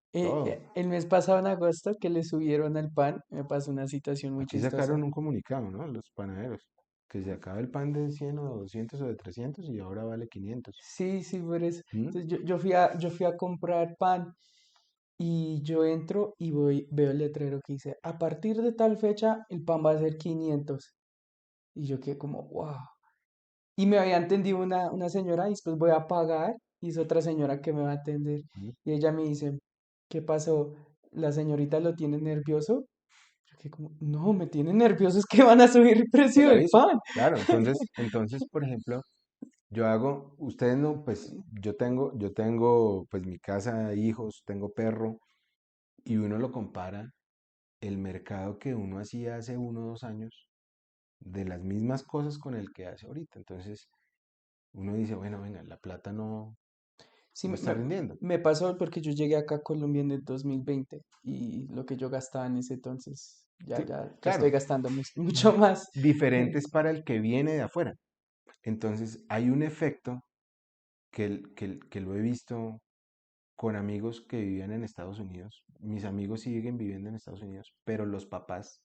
El mes pasado en agosto que le subieron al pan, me pasó una situación muy aquí chistosa. sacaron un comunicado, ¿no? Los panaderos, que se acaba el pan de 100 o 200 o de 300 y ahora vale 500. Sí, sí, por eso. ¿Mm? Entonces yo fui a comprar pan y yo entro y veo el letrero que dice, a partir de tal fecha el pan va a ser 500. Y yo quedé como, wow. Y me había entendido una señora y después voy a pagar y es otra señora que me va a atender. ¿Mm? Y ella me dice, ¿qué pasó? ¿La señorita lo tiene nervioso? Yo quedé como, no, me tiene nervioso, es que van a subir el precio El del aviso. pan. Claro, entonces, por ejemplo, ustedes no, pues yo tengo pues mi casa, hijos, tengo perro, y uno lo compara el mercado que uno hacía hace 1 o 2 años de las mismas cosas con el que hace ahorita. Entonces, uno dice, bueno, venga, la plata Sí, no me, está me- rindiendo. me pasó porque yo llegué acá a Colombia en el 2020 y lo que yo gastaba en ese entonces, ya estoy Claro, gastando mucho más. diferentes para el que viene de afuera. Entonces, hay un efecto que lo he visto con amigos que vivían en Estados Unidos. Mis amigos siguen viviendo en Estados Unidos, pero los papás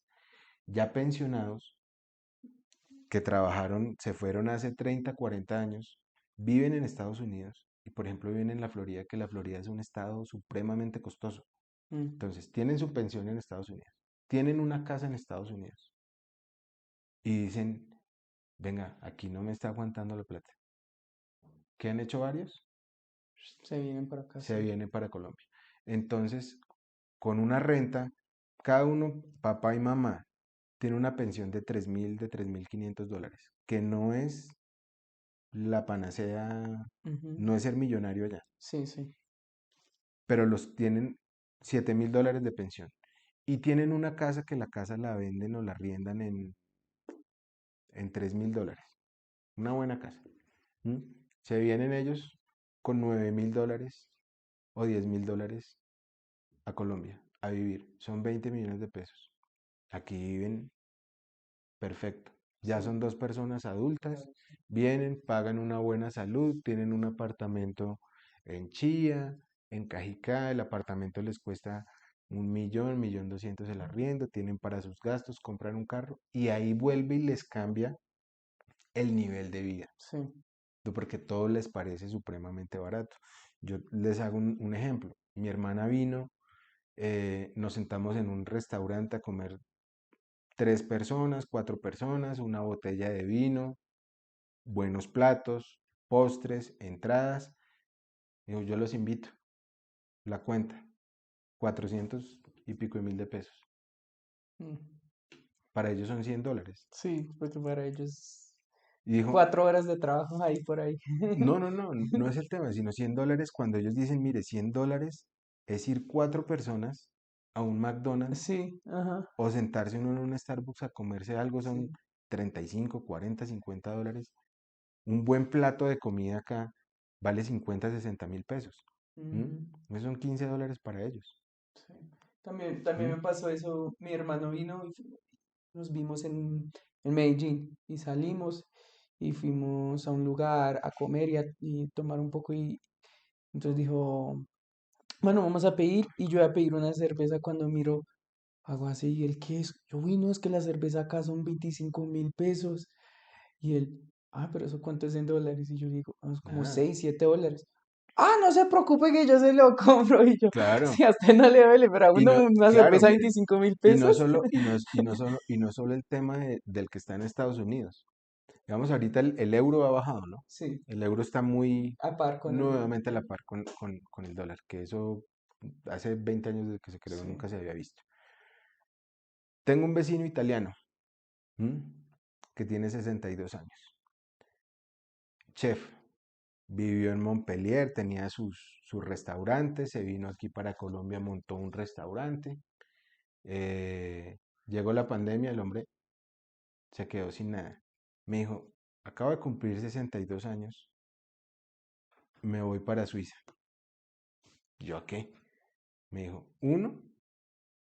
ya pensionados que trabajaron, se fueron hace 30, 40 años, viven en Estados Unidos y, por ejemplo, viven en la Florida, que la Florida es un estado supremamente costoso. Mm, Entonces, tienen su pensión en Estados Unidos, tienen una casa en Estados Unidos y dicen, venga, aquí no me está aguantando la plata. ¿Qué han hecho varios? Se vienen para acá, Se sí. viene para Colombia. Entonces, con una renta, cada uno, papá y mamá, tiene una pensión de 3.000, de $3.500, que no es la panacea, Ujú, no es ser millonario allá, sí, sí. pero los tienen $7.000 de pensión. Y tienen una casa que la casa la venden o la arriendan en $3.000. Una buena casa. ¿Mm? Se vienen ellos con $9.000 o $10.000 a Colombia a vivir. Son 20 millones de pesos. Aquí viven perfecto. Ya Sí. son dos personas adultas, vienen, pagan una buena salud, tienen un apartamento en Chía, en Cajicá, el apartamento les cuesta 1.000.000, 1.200.000 el arriendo, tienen para sus gastos, compran un carro y ahí vuelve y les cambia el nivel de vida, Sí. porque todo les parece supremamente barato. Yo les hago un ejemplo. Mi hermana vino, nos sentamos en un restaurante a comer 3 personas, 4 personas, una botella de vino, buenos platos, postres, entradas. Digo, yo los invito. La cuenta, 400 y pico de mil de pesos. Mm, Para ellos son $100. sí, porque para ellos Y dijo, 4 horas de trabajo ahí por ahí. no, no, no, no es el tema, sino $100 cuando ellos dicen, mire, $100 es ir 4 personas a un McDonald's Sí, ajá, o sentarse uno en un Starbucks a comerse algo, son sí. 35, 40, $50. Un buen plato de comida acá vale 50, $60.000. ¿Mm? Ujú, Esos son $15 para ellos. sí. También ¿Mm? me pasó eso. Mi hermano vino y nos vimos en Medellín y salimos y fuimos a un lugar a comer y tomar un poco y entonces dijo, bueno, vamos a pedir y yo voy a pedir una cerveza cuando miro, hago así y él, ¿qué es? Yo, uy, no, es que la cerveza acá son 25.000 pesos y él, pero eso cuánto es en dólares y yo digo, "Ah, es como Ah, 6, 7 dólares. Ah, no se preocupe que yo se lo compro y yo, claro. si a usted no le duele, pero a Y uno no, una cerveza claro. 25.000 Y no pesos. solo, y no solo el tema del que está en Estados Unidos. Digamos, ahorita el euro ha bajado, ¿no? Sí, El euro está muy a par con el dólar. nuevamente a la par con el dólar, que eso hace 20 años desde que se creó Sí. nunca se había visto. Tengo un vecino italiano, ¿m? Que tiene 62 años. Chef, vivió en Montpellier, tenía sus restaurantes, se vino aquí para Colombia, montó un restaurante. Llegó la pandemia, el hombre se quedó sin nada. Me dijo, acabo de cumplir 62 años, me voy para Suiza. ¿Yo a qué? Me dijo, uno,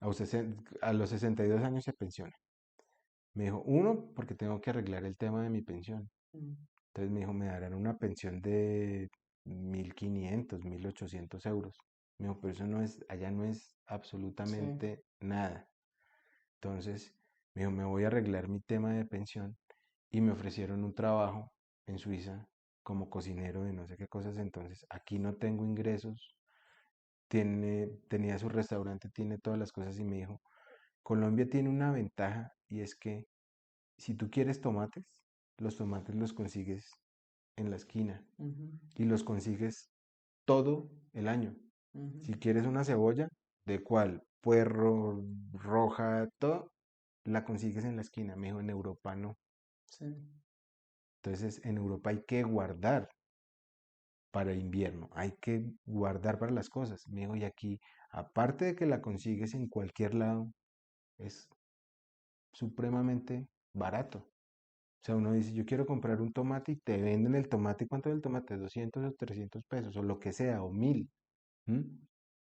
a los 62 años se pensiona. Me dijo, uno, porque tengo que arreglar el tema de mi pensión. Mm, Entonces me dijo, me darán una pensión de 1.500 1.800 euros. Me dijo, pero eso no es, allá no es sí. absolutamente nada. Entonces me dijo, me voy a arreglar mi tema de pensión y me ofrecieron un trabajo en Suiza como cocinero de no sé qué cosas. Entonces aquí no tengo ingresos, tenía su restaurante, tiene todas las cosas y me dijo, Colombia tiene una ventaja y es que si tú quieres tomates, los tomates los consigues en la esquina Ujú, y los consigues todo el año. ujú, Si quieres una cebolla, ¿de cuál? Puerro, roja, todo, la consigues en la esquina. Me dijo, en Europa no. sí. Entonces, en Europa hay que guardar para invierno, hay que guardar para las cosas. Me dijo, y aquí, aparte de que la consigues en cualquier lado, es supremamente barato. O sea, uno dice, yo quiero comprar un tomate y te venden el tomate. ¿Cuánto es el tomate? 200 o 300 pesos, o lo que sea, o 1.000. ¿M?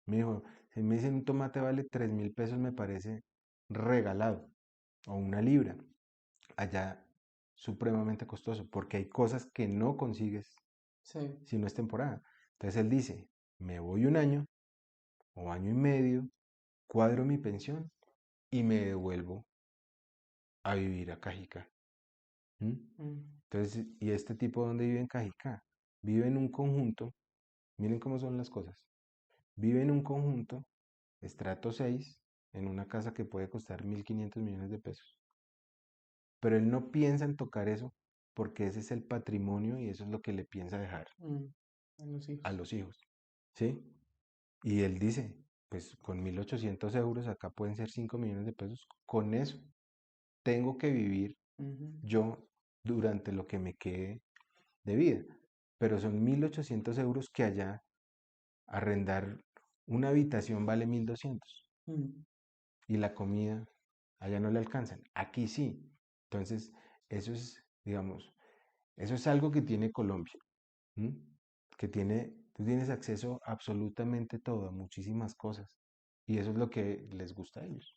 Me dijo, si me dicen un tomate vale 3.000 pesos, me parece regalado, o una libra. Allá, supremamente costoso, porque hay cosas que no consigues Sí. si no es temporada. Entonces él dice, me voy un año o año y medio, cuadro mi pensión y me devuelvo a vivir a Cajica. ¿M? Mm, Entonces, ¿y este tipo dónde vive en Cajicá? Vive en un conjunto, miren cómo son las cosas. Vive en un conjunto, estrato 6 en una casa que puede costar 1.500 millones de pesos. Pero él no piensa en tocar eso porque ese es el patrimonio y eso es lo que le piensa dejar mm, a los a hijos. los hijos. ¿Sí? Y él dice, pues con 1.800 euros acá pueden ser 5 millones de pesos. Con eso tengo que vivir Ujú, yo durante lo que me quede de vida. Pero son 1.800 euros que allá arrendar una habitación vale 1.200 mm, y la comida allá no le alcanzan. Aquí sí. Entonces, eso es, digamos, eso es algo que tiene Colombia, ¿m? Que tiene, tú tienes acceso a absolutamente todo, a muchísimas cosas. Y eso es lo que les gusta a ellos.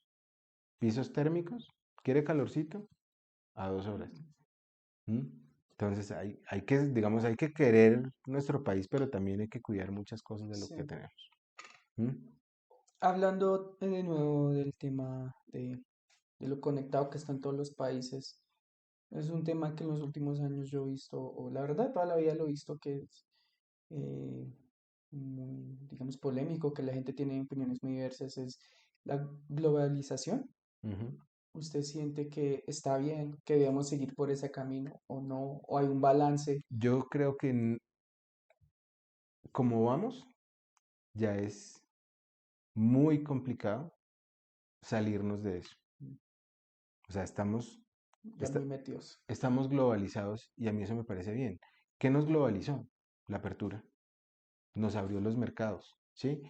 Pisos térmicos, ¿quiere calorcito? A 2 horas. ¿M? Entonces hay que, digamos, hay que querer nuestro país, pero también hay que cuidar muchas cosas de lo que sí. tenemos. ¿M? Hablando de nuevo del tema de lo conectado que están todos los países, es un tema que en los últimos años yo he visto, o la verdad toda la vida lo he visto que es eh, muy, digamos, polémico, que la gente tiene opiniones muy diversas, es la globalización. Ujú. ¿Usted siente que está bien, que debemos seguir por ese camino o no? ¿O hay un balance? Yo creo que como vamos, ya es muy complicado salirnos de eso. Mm, O sea, ya esta- muy metidos. estamos globalizados y a mí eso me parece bien. ¿Qué nos globalizó? La apertura. Nos abrió los mercados, ¿sí?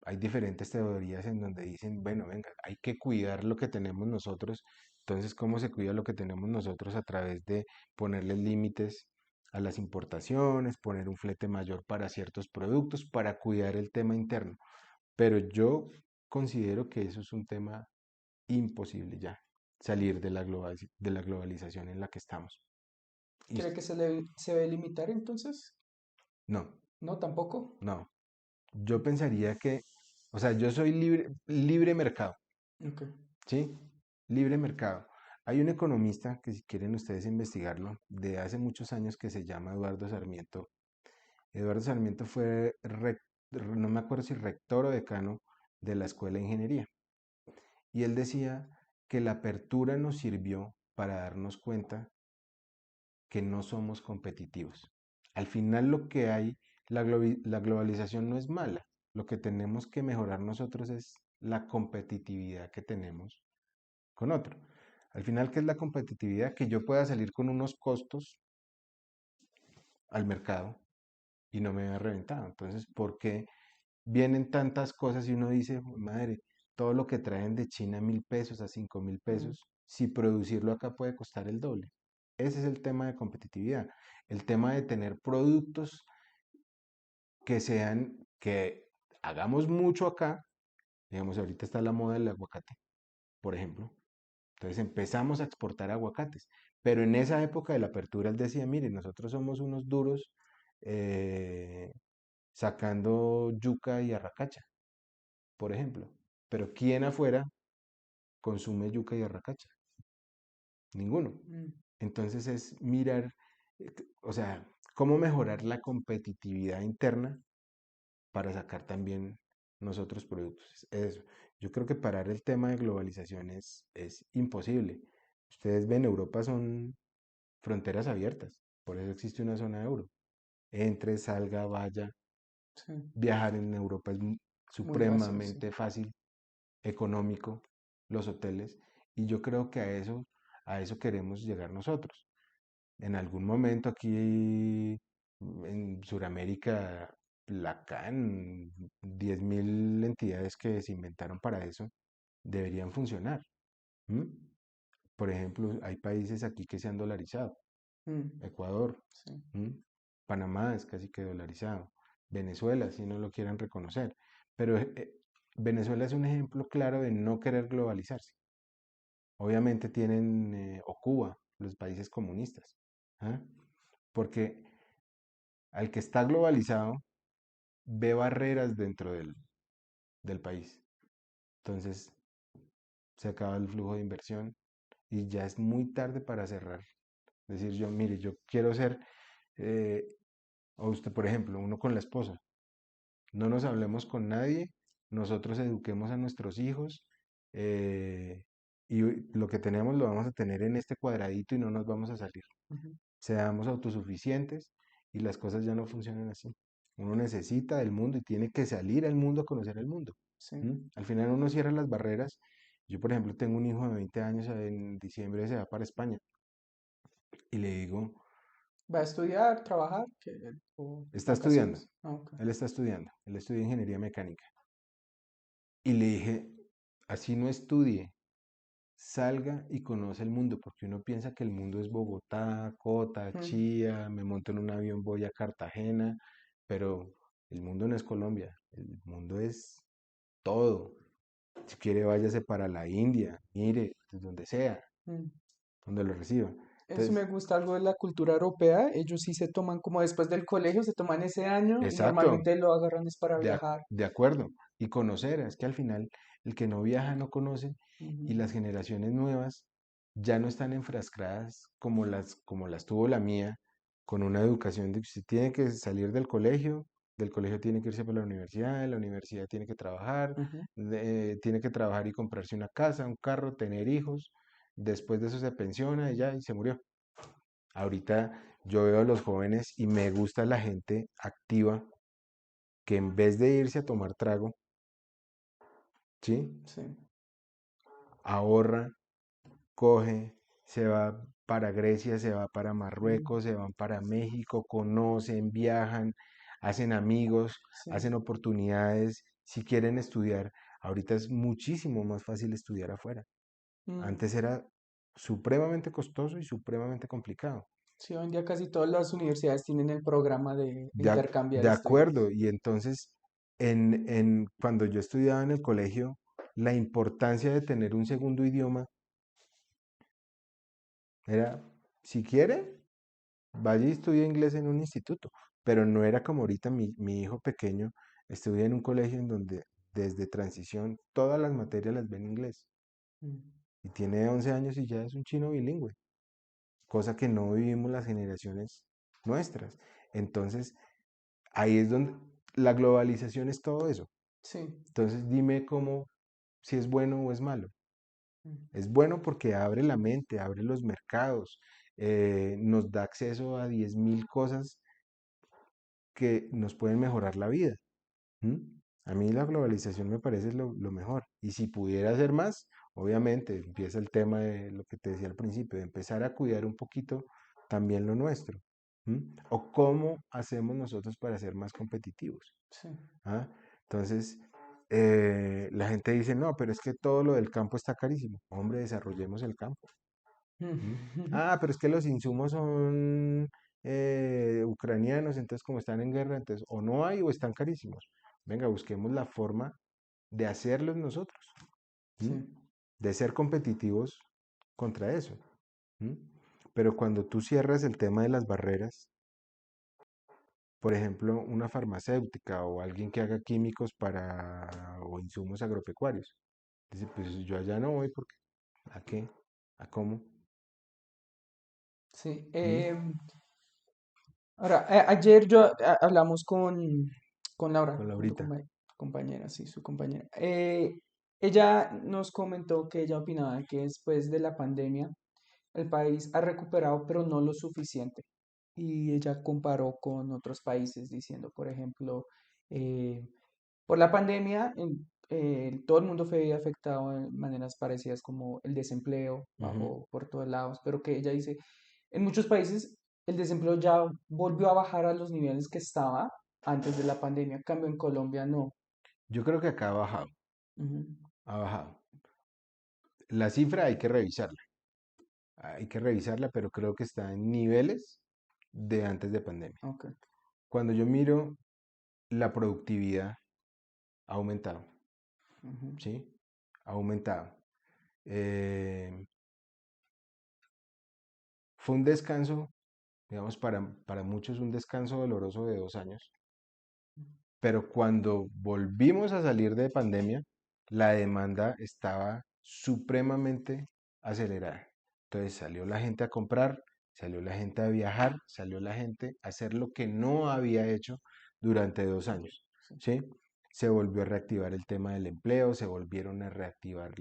Hay diferentes teorías en donde dicen, bueno, venga, hay que cuidar lo que tenemos nosotros. Entonces, ¿cómo se cuida lo que tenemos nosotros? A través de ponerles límites a las importaciones, poner un flete mayor para ciertos productos, para cuidar el tema interno. Pero yo considero que eso es un tema imposible ya, salir de de la globalización en la que estamos. Y ¿Cree que se debe limitar entonces? no, No, tampoco. no. Yo pensaría que, o sea, yo soy libre, libre mercado, Ok. ¿sí? Libre mercado. Hay un economista que si quieren ustedes investigarlo, de hace muchos años que se llama Eduardo Sarmiento. Eduardo Sarmiento fue, no me acuerdo si rector o decano de la Escuela de Ingeniería. Y él decía que la apertura nos sirvió para darnos cuenta que no somos competitivos. Al final lo que hay, la globalización no es mala, Lo que tenemos que mejorar nosotros es la competitividad que tenemos con otro. Al final, ¿qué es la competitividad? Que yo pueda salir con unos costos al mercado y no me vea reventado. Entonces, ¿por qué vienen tantas cosas y uno dice, madre, todo lo que traen de China 1.000 pesos a 5.000 pesos, si producirlo acá puede costar el doble? Ese es el tema de competitividad. El tema de tener productos que sean, que hagamos mucho acá. Digamos, ahorita está la moda del aguacate, por ejemplo. Entonces empezamos a exportar aguacates. Pero en esa época de la apertura él decía, mire, nosotros somos unos duros eh, sacando yuca y arracacha, por ejemplo. Pero ¿quién afuera consume yuca y arracacha? Ninguno. Mm, Entonces es mirar, o sea, cómo mejorar la competitividad interna para sacar también nosotros productos. Eso. Yo creo que parar el tema de globalización es imposible. Ustedes ven, Europa son fronteras abiertas, por eso existe una zona euro. Entre, salga, vaya, sí, viajar en Europa es muy fácil, sí. supremamente fácil, económico, los hoteles, y yo creo que a eso queremos llegar nosotros. En algún momento aquí en Sudamérica, la CAN, 10.000 entidades que se inventaron para eso, deberían funcionar. ¿M? Por ejemplo, hay países aquí que se han dolarizado. Mm, Ecuador, sí, ¿m? Panamá es casi que dolarizado. Venezuela, si no lo quieren reconocer. Pero Venezuela es un ejemplo claro de no querer globalizarse. Obviamente tienen, o Cuba, los países comunistas. ¿Ah? Porque al que está globalizado ve barreras dentro del país. Entonces se acaba el flujo de inversión y ya es muy tarde para cerrar. Decir yo, mire, yo quiero ser, eh, o usted, por ejemplo, uno con la esposa, no nos hablemos con nadie, nosotros eduquemos a nuestros hijos eh, y lo que tenemos lo vamos a tener en este cuadradito y no nos vamos a salir. ujú, Seamos autosuficientes y las cosas ya no funcionan así. Uno necesita del mundo y tiene que salir al mundo a conocer el mundo. sí. ¿M? Al final uno cierra las barreras. Yo, por ejemplo, tengo un hijo de 20 años, en diciembre se va para España y le digo, ¿Va a estudiar, trabajar, o está estudiando, vacaciones? Ah, ok. él estudia ingeniería mecánica. Y le dije, así no estudie, salga y conoce el mundo, porque uno piensa que el mundo es Bogotá, Cota, Mm, Chía, me monto en un avión, voy a Cartagena, pero el mundo no es Colombia, el mundo es todo. Si quiere, váyase para la India, mire, pues, donde sea, mm. donde lo reciba. Eso me Entonces, gusta algo de la cultura europea. Ellos sí se toman como después del colegio, se toman ese año y exacto, normalmente lo agarran es para de, viajar. de acuerdo. Y conocer, es que al final el que no viaja no conoce Ujú, y las generaciones nuevas ya no están enfrascadas como las tuvo la mía, con una educación de que usted tiene que salir del colegio tiene que irse para la universidad tiene que trabajar, ujú, tiene que trabajar y comprarse una casa, un carro, tener hijos, después de eso se pensiona y ya, y se murió. Ahorita yo veo a los jóvenes y me gusta la gente activa que en vez de irse a tomar trago, ¿sí? sí. Ahorra, coge, se va para Grecia, se va para Mm, Marruecos, se van para México, conocen, viajan, hacen amigos, sí. hacen oportunidades. Si quieren estudiar, ahorita es muchísimo más fácil estudiar afuera. Mm, Antes era supremamente costoso y supremamente complicado. sí, hoy en día casi todas las universidades tienen el programa de intercambiar De acuerdo, estudiantes. y entonces cuando yo estudiaba en el colegio, la importancia de tener un segundo idioma era, si quiere, vaya y estudie inglés en un instituto, pero no era como ahorita mi hijo pequeño estudia en un colegio en donde desde transición todas las materias las ve en inglés Mm, y tiene 11 años y ya es un chino bilingüe, cosa que no vivimos las generaciones nuestras. Entonces, ahí es donde la globalización es todo eso. sí. Entonces, dime cómo, si es bueno o es malo. Mm, Es bueno porque abre la mente, abre los mercados, nos da acceso a 10.000 cosas que nos pueden mejorar la vida. ¿M? A mí la globalización me parece lo mejor. Y si pudiera hacer más, obviamente empieza el tema de lo que te decía al principio, de empezar a cuidar un poquito también lo nuestro. ¿M? O cómo hacemos nosotros para ser más competitivos. Sí. ¿Ah? Entonces, la gente dice, no, pero es que todo lo del campo está carísimo. Hombre, desarrollemos el campo. ¿M? Ah, pero es que los insumos son ucranianos, entonces como están en guerra, entonces o no hay o están carísimos. Venga, busquemos la forma de hacerlos nosotros, ¿m? Sí. De ser competitivos contra eso. ¿M? Pero cuando tú cierras el tema de las barreras, por ejemplo, una farmacéutica o alguien que haga químicos para o insumos agropecuarios, dice, pues yo allá no voy porque ¿a qué? ¿A cómo? Sí. ¿M? Ahora, ayer hablamos con Laura, Con con tu Laurita. compañera, sí, su compañera. Ella nos comentó que ella opinaba que después de la pandemia el país ha recuperado, pero no lo suficiente. Y ella comparó con otros países diciendo, por ejemplo, eh, por la pandemia, todo el mundo fue afectado de maneras parecidas como el desempleo Ujú. bajó por todos lados, pero que ella dice, en muchos países el desempleo ya volvió a bajar a los niveles que estaba antes de la pandemia, en cambio en Colombia no. Yo creo que acá ha bajado, Ujú. ha bajado. La cifra hay que revisarla, pero creo que está en niveles de antes de pandemia. Ok. Cuando yo miro la productividad ha aumentado, Ujú. ¿sí? Ha aumentado. Eh, fue un descanso, digamos, para muchos un descanso doloroso de 2 años, pero cuando volvimos a salir de pandemia, la demanda estaba supremamente acelerada. Entonces salió la gente a comprar, salió la gente a viajar, salió la gente a hacer lo que no había hecho durante 2 años, Sí. ¿sí? Se volvió a reactivar el tema del empleo, se volvieron a reactivar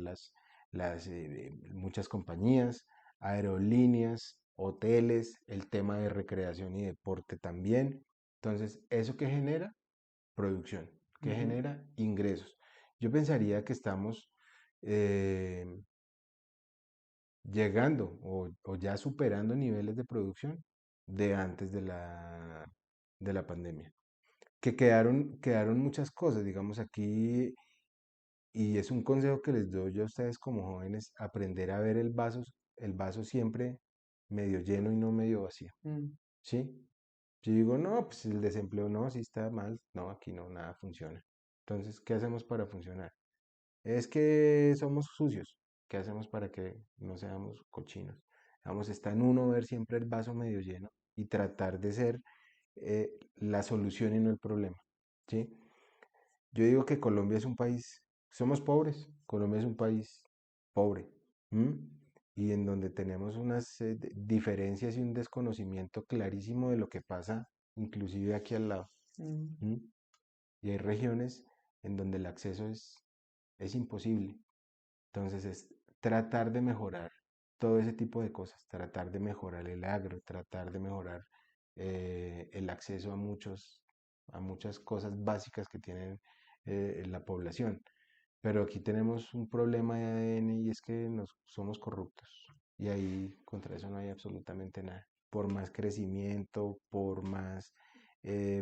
muchas compañías, aerolíneas, hoteles, el tema de recreación y deporte también. Entonces, ¿eso qué genera? Producción, que Ujú. genera ingresos. Yo pensaría que estamos eh, llegando o ya superando niveles de producción de antes de la pandemia. Que quedaron muchas cosas, digamos aquí, y es un consejo que les doy yo a ustedes como jóvenes, aprender a ver el vaso siempre medio lleno y no medio vacío, Mm. ¿sí? Yo digo, no, pues el desempleo no, si está mal, no, aquí no, nada funciona. Entonces, ¿qué hacemos para funcionar? Es que somos sucios. ¿Qué hacemos para que no seamos cochinos? Vamos, está en uno ver siempre el vaso medio lleno y tratar de ser la solución y no el problema. ¿Sí? Yo digo que Colombia es un país, somos pobres, Colombia es un país pobre, ¿m? Y en donde tenemos unas diferencias y un desconocimiento clarísimo de lo que pasa, inclusive aquí al lado. Mm. ¿M? Y hay regiones en donde el acceso es imposible. Entonces es tratar de mejorar todo ese tipo de cosas, tratar de mejorar el agro, tratar de mejorar el acceso a muchas cosas básicas que tienen la población. Pero aquí tenemos un problema de ADN y es que somos corruptos. Y ahí contra eso no hay absolutamente nada. Por más crecimiento, por más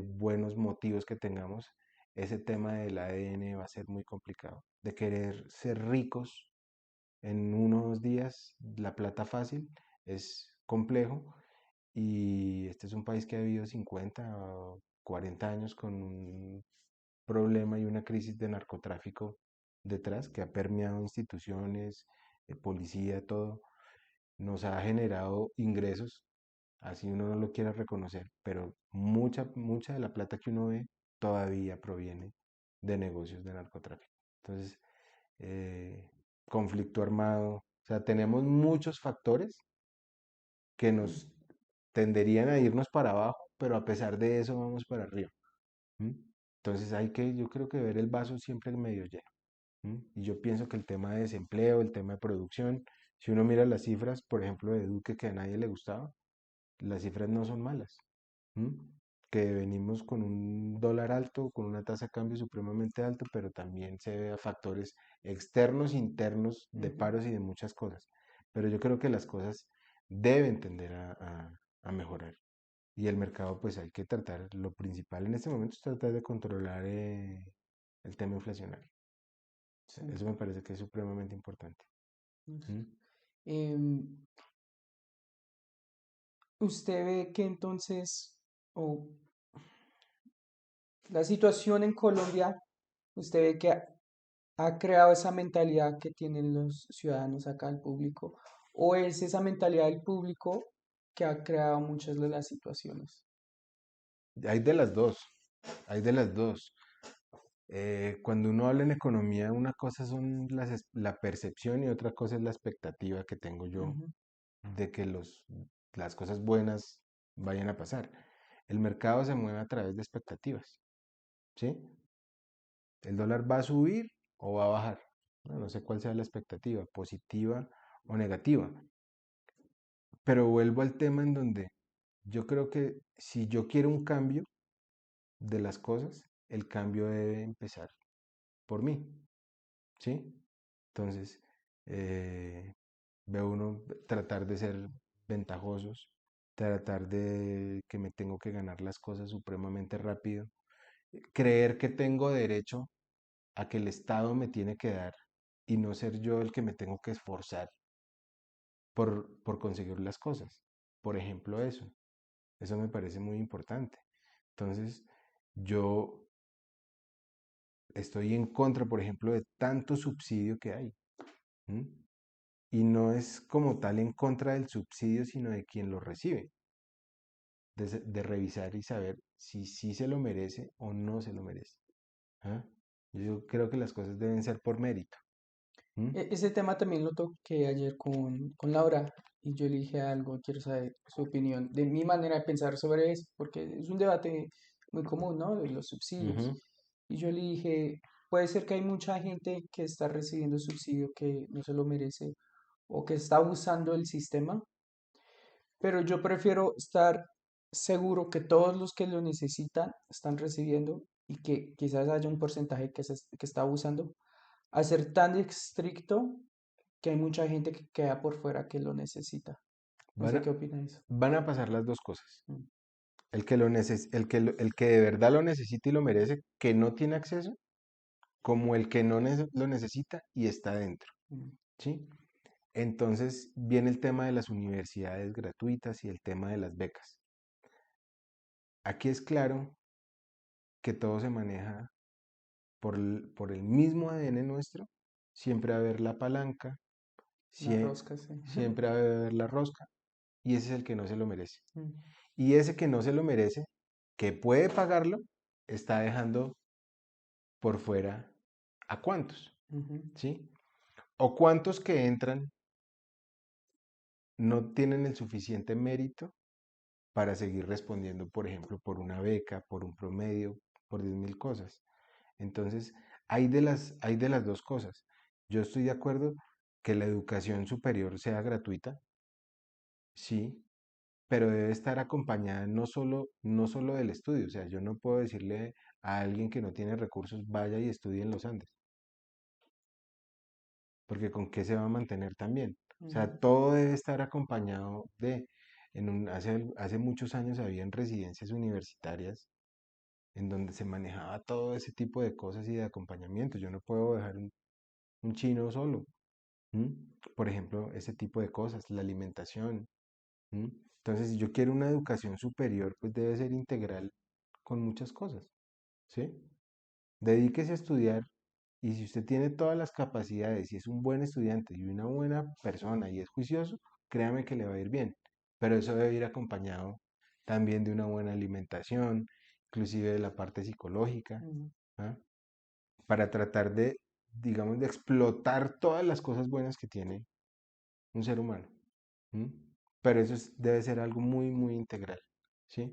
buenos motivos que tengamos, ese tema del ADN va a ser muy complicado. De querer ser ricos en unos días, la plata fácil, es complejo. Y este es un país que ha vivido 50 o 40 años con un problema y una crisis de narcotráfico detrás que ha permeado instituciones, policía, todo, nos ha generado ingresos, así uno no lo quiera reconocer, pero mucha de la plata que uno ve todavía proviene de negocios de narcotráfico. Entonces, eh, conflicto armado, o sea, tenemos muchos factores que Mm. nos tenderían a irnos para abajo, pero a pesar de eso vamos para arriba. ¿M? Entonces yo creo que ver el vaso siempre medio lleno. ¿M? Y yo pienso que el tema de desempleo, el tema de producción, si uno mira las cifras, por ejemplo, de Duque, que a nadie le gustaba, las cifras no son malas. ¿M? que venimos con un dólar alto, con una tasa de cambio supremamente alto, pero también se ve a factores externos, internos, de Ujú. paros y de muchas cosas. Pero yo creo que las cosas deben tender a mejorar. Y el mercado, pues hay que tratar, lo principal en este momento es tratar de controlar el tema inflacionario. Sí. Eso me parece que es supremamente importante. Uf. ¿Mm? Em, ¿Usted ve que entonces, o la situación en Colombia, usted ve que ha creado esa mentalidad que tienen los ciudadanos acá, el público, o es esa mentalidad del público que ha creado muchas de las situaciones? Hay de las dos, hay de las dos. Cuando uno habla en economía, una cosa son la percepción y otra cosa es la expectativa que tengo yo Ujú, de que las cosas buenas vayan a pasar. El mercado se mueve a través de expectativas, ¿sí? ¿El dólar va a subir o va a bajar? No sé cuál sea la expectativa, positiva o negativa. Pero vuelvo al tema en donde yo creo que si yo quiero un cambio de las cosas, el cambio debe empezar por mí, ¿sí? Entonces, eh, ve uno tratar de ser ventajosos, tratar de que me tengo que ganar las cosas supremamente rápido, creer que tengo derecho a que el Estado me tiene que dar y no ser yo el que me tengo que esforzar por conseguir las cosas. Por ejemplo, eso me parece muy importante. Entonces, yo estoy en contra, por ejemplo, de tanto subsidio que hay. ¿M? Y no es como tal en contra del subsidio, sino de quien lo recibe, de revisar y saber si sí se lo merece o no se lo merece. ¿Ah? Yo creo que las cosas deben ser por mérito. ¿M? Ese tema también lo toqué ayer con Laura y yo le dije algo, quiero saber su opinión, de mi manera de pensar sobre eso, porque es un debate muy común, ¿no? De los subsidios. Ujú. Y yo le dije, puede ser que hay mucha gente que está recibiendo subsidio que no se lo merece o que está abusando del sistema, pero yo prefiero estar seguro que todos los que lo necesitan están recibiendo y que quizás haya un porcentaje que está abusando, a ser tan estricto que hay mucha gente que queda por fuera que lo necesita. No Van sé a, qué opina de eso. van a pasar las dos cosas. Mm, El que de verdad lo necesita y lo merece, que no tiene acceso, como el que no lo necesita y está dentro. mm, ¿Sí? Entonces viene el tema de las universidades gratuitas y el tema de las becas. Aquí es claro que todo se maneja por el mismo ADN nuestro. Siempre va a haber la palanca, la rosca, sí. siempre va a haber la rosca, y ese es el que no se lo merece. Mm, Y ese que no se lo merece, que puede pagarlo, está dejando por fuera a cuántos, ujú, ¿sí? O cuántos que entran no tienen el suficiente mérito para seguir respondiendo, por ejemplo, por una beca, por un promedio, por 10.000 cosas. Entonces, hay de las dos cosas. Yo estoy de acuerdo que la educación superior sea gratuita, sí, pero debe estar acompañada no solo del estudio. O sea, yo no puedo decirle a alguien que no tiene recursos, vaya y estudie en los Andes, porque con qué se va a mantener también. O sea, ujú, todo debe estar acompañado hace muchos años habían residencias universitarias en donde se manejaba todo ese tipo de cosas y de acompañamiento. Yo no puedo dejar un chino solo. ¿M? Por ejemplo, ese tipo de cosas, la alimentación. ¿M? Entonces, si yo quiero una educación superior, pues debe ser integral con muchas cosas, ¿sí? Dedíquese a estudiar y si usted tiene todas las capacidades y es un buen estudiante y una buena persona y es juicioso, créame que le va a ir bien. Pero eso debe ir acompañado también de una buena alimentación, inclusive de la parte psicológica, ujú. ¿ah? Para tratar de, digamos, de explotar todas las cosas buenas que tiene un ser humano. ¿M? Pero eso debe ser algo muy, muy integral, ¿sí?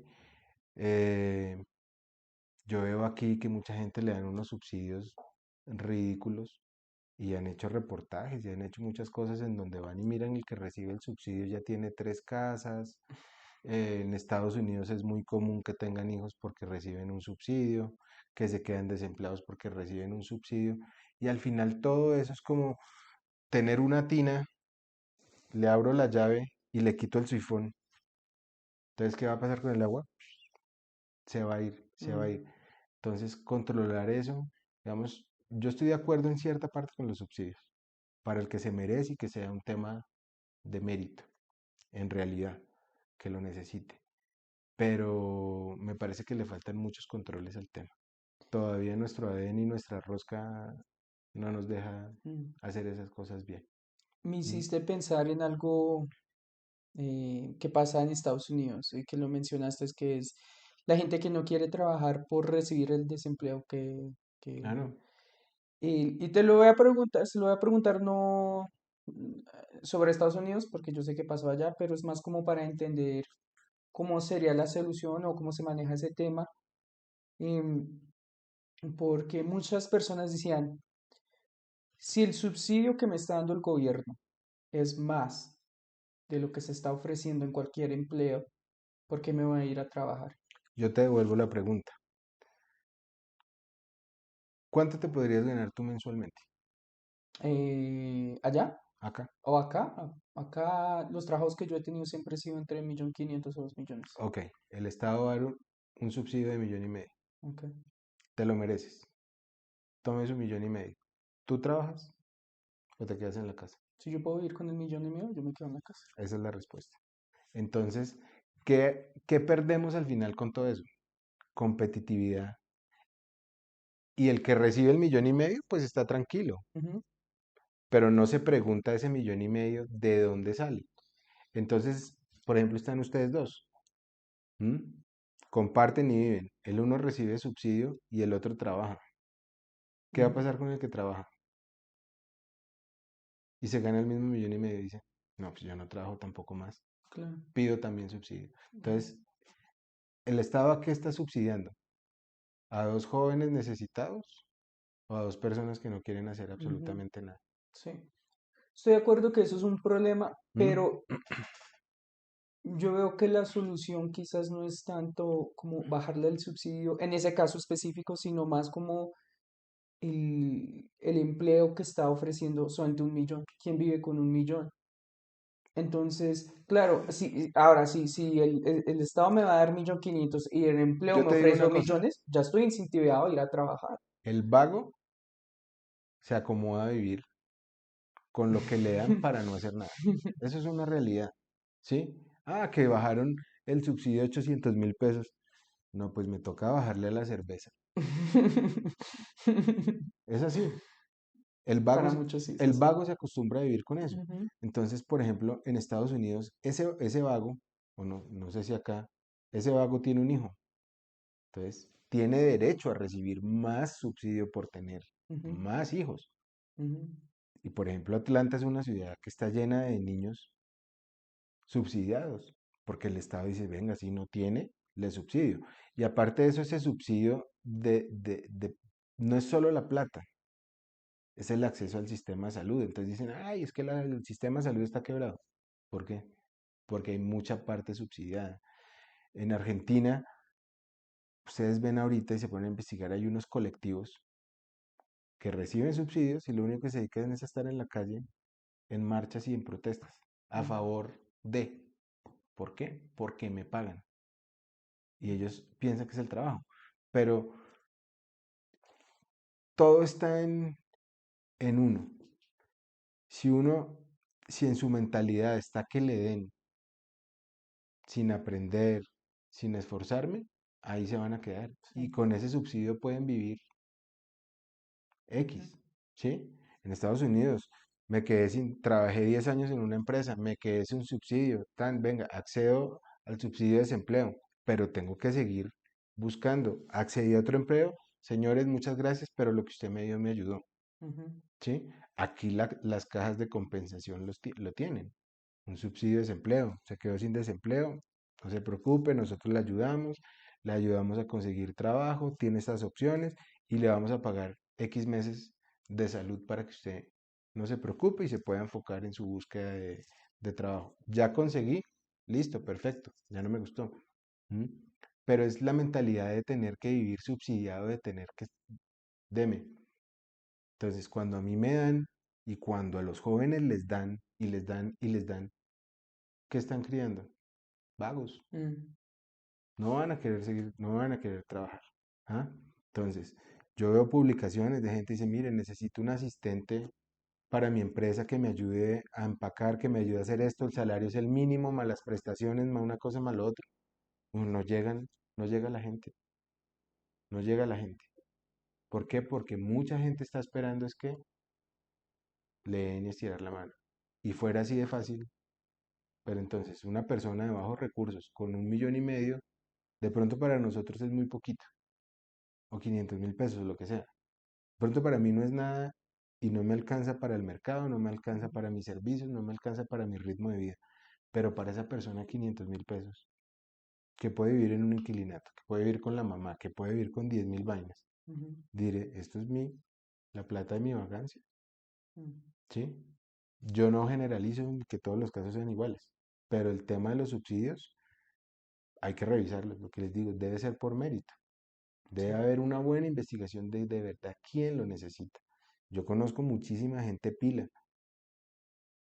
Eh, yo veo aquí que mucha gente le dan unos subsidios ridículos y han hecho reportajes y han hecho muchas cosas en donde van y miran el que recibe el subsidio ya tiene tres casas, En Estados Unidos es muy común que tengan hijos porque reciben un subsidio, que se quedan desempleados porque reciben un subsidio. Y al final todo eso es como tener una tina, le abro la llave y le quito el sifón. Entonces, ¿qué va a pasar con el agua? Se va a ir, se va a ir. Mm, Entonces, controlar eso, digamos, yo estoy de acuerdo en cierta parte con los subsidios, para el que se merece y que sea un tema de mérito, en realidad, que lo necesite. Pero me parece que le faltan muchos controles al tema. Todavía nuestro ADN y nuestra rosca no nos deja mm. hacer esas cosas bien. Me ¿Mm? hiciste pensar en algo que pasa en Estados Unidos, y que lo mencionaste, es que es la gente que no quiere trabajar por recibir el desempleo Ah, que... no. Y te lo voy a preguntar, se lo voy a preguntar no sobre Estados Unidos, porque yo sé que pasó allá, pero es más como para entender cómo sería la solución o cómo se maneja ese tema, em, porque muchas personas decían, si el subsidio que me está dando el gobierno es más de lo que se está ofreciendo en cualquier empleo, ¿por qué me voy a ir a trabajar? Yo te devuelvo la pregunta. ¿Cuánto te podrías ganar tú mensualmente? ¿Allá Acá. o acá? Acá los trabajos que yo he tenido siempre han sido entre 1.500.000 o 2 millones. Ok. El Estado va a dar un subsidio de millón y medio. Ok. Te lo mereces. Tome su millón y medio. ¿Tú trabajas o te quedas en la casa? Si yo puedo vivir con el millón y medio, yo me quedo en la casa. Esa es la respuesta. Entonces, ¿qué perdemos al final con todo eso? Competitividad. Y el que recibe el millón y medio, pues está tranquilo, Ujú, pero no se pregunta ese millón y medio de dónde sale. Entonces, por ejemplo, están ustedes dos. ¿M? Comparten y viven. El uno recibe subsidio y el otro trabaja. ¿Qué va a ujú, pasar con el que trabaja? Y se gana el mismo millón y medio y dice, no, pues yo no trabajo tampoco más. claro. Pido también subsidio. Ujú, Entonces, ¿el Estado a qué está subsidiando? ¿A dos jóvenes necesitados o a dos personas que no quieren hacer ujú, absolutamente nada? sí. Estoy de acuerdo que eso es un problema, ¿Mm? pero yo veo que la solución quizás no es tanto como bajarle el subsidio en ese caso específico, sino más como el empleo que está ofreciendo solamente 1 millón. ¿Quién vive con 1 millón? Entonces, claro, sí, ahora sí, si el Estado me va a dar 1.500.000 y el empleo Yo me te digo ofrece una 2 millones, ya estoy incentivado a ir a trabajar. el vago se acomoda a vivir con lo que le dan para no hacer nada. Eso es una realidad, ¿sí? Ah, que bajaron el subsidio de 800.000 pesos. No, pues me toca bajarle a la cerveza. Es así. El vago, Para muchos sí es el así. vago se acostumbra a vivir con eso. Ujú, Entonces, por ejemplo, en Estados Unidos, ese vago, o no, no sé si acá, ese vago tiene un hijo. Entonces, tiene derecho a recibir más subsidio por tener ujú, más hijos. ujú, Y por ejemplo, Atlanta es una ciudad que está llena de niños subsidiados, porque el Estado dice, venga, si no tiene, le subsidio. Y aparte de eso, ese subsidio no es solo la plata, es el acceso al sistema de salud. Entonces dicen, ay, es que el sistema de salud está quebrado. ¿Por qué? Porque hay mucha parte subsidiada. En Argentina, ustedes ven ahorita y se ponen a investigar, hay unos colectivos que reciben subsidios y lo único que se dedican es a estar en la calle, en marchas y en protestas, a ujú, favor de. ¿Por qué? Porque me pagan. Y ellos piensan que es el trabajo. Pero todo está en uno. Si uno, si en su mentalidad está que le den sin aprender, sin esforzarme, ahí se van a quedar. sí, Y con ese subsidio pueden vivir ujú, X, ¿sí? En Estados Unidos trabajé 10 años en una empresa, me quedé sin subsidio, tan, venga, accedo al subsidio de desempleo, pero tengo que seguir buscando. Accedí a otro empleo, señores, muchas gracias, pero lo que usted me dio me ayudó, ujú, ¿sí? Aquí las cajas de compensación lo tienen, un subsidio de desempleo, se quedó sin desempleo, no se preocupe, nosotros le ayudamos a conseguir trabajo, tiene estas opciones y le vamos a pagar X meses de salud para que usted no se preocupe y se pueda enfocar en su búsqueda de trabajo. Ya conseguí, listo, perfecto, ya no me gustó. ¿Mm? Pero es la mentalidad de tener que vivir subsidiado, de tener que, deme. Entonces, cuando a mí me dan y cuando a los jóvenes les dan y les dan y les dan, ¿qué están criando? Vagos. Mm, No van a querer seguir, no van a querer trabajar. ¿Ah? Entonces, yo veo publicaciones de gente que dice, mire, necesito un asistente para mi empresa que me ayude a empacar, que me ayude a hacer esto, el salario es el mínimo, más las prestaciones, más una cosa, más lo otro. No llegan, no llega la gente, no llega la gente. ¿Por qué? Porque mucha gente está esperando es que le den y estirar la mano. Y fuera así de fácil, pero entonces una persona de bajos recursos con 1,5 millones, de pronto para nosotros es muy poquito, o 500.000 pesos, lo que sea. De pronto para mí no es nada y no me alcanza para el mercado, no me alcanza para mis servicios, no me alcanza para mi ritmo de vida. Pero para esa persona 500.000 pesos, que puede vivir en un inquilinato, que puede vivir con la mamá, que puede vivir con 10.000 vainas, ujú, diré, esto es la plata de mi vacancia, mm, ¿sí? Yo no generalizo que todos los casos sean iguales, pero el tema de los subsidios hay que revisarlo, lo que les digo, debe ser por mérito. Debe sí. haber una buena investigación de verdad quién lo necesita. Yo conozco muchísima gente pila,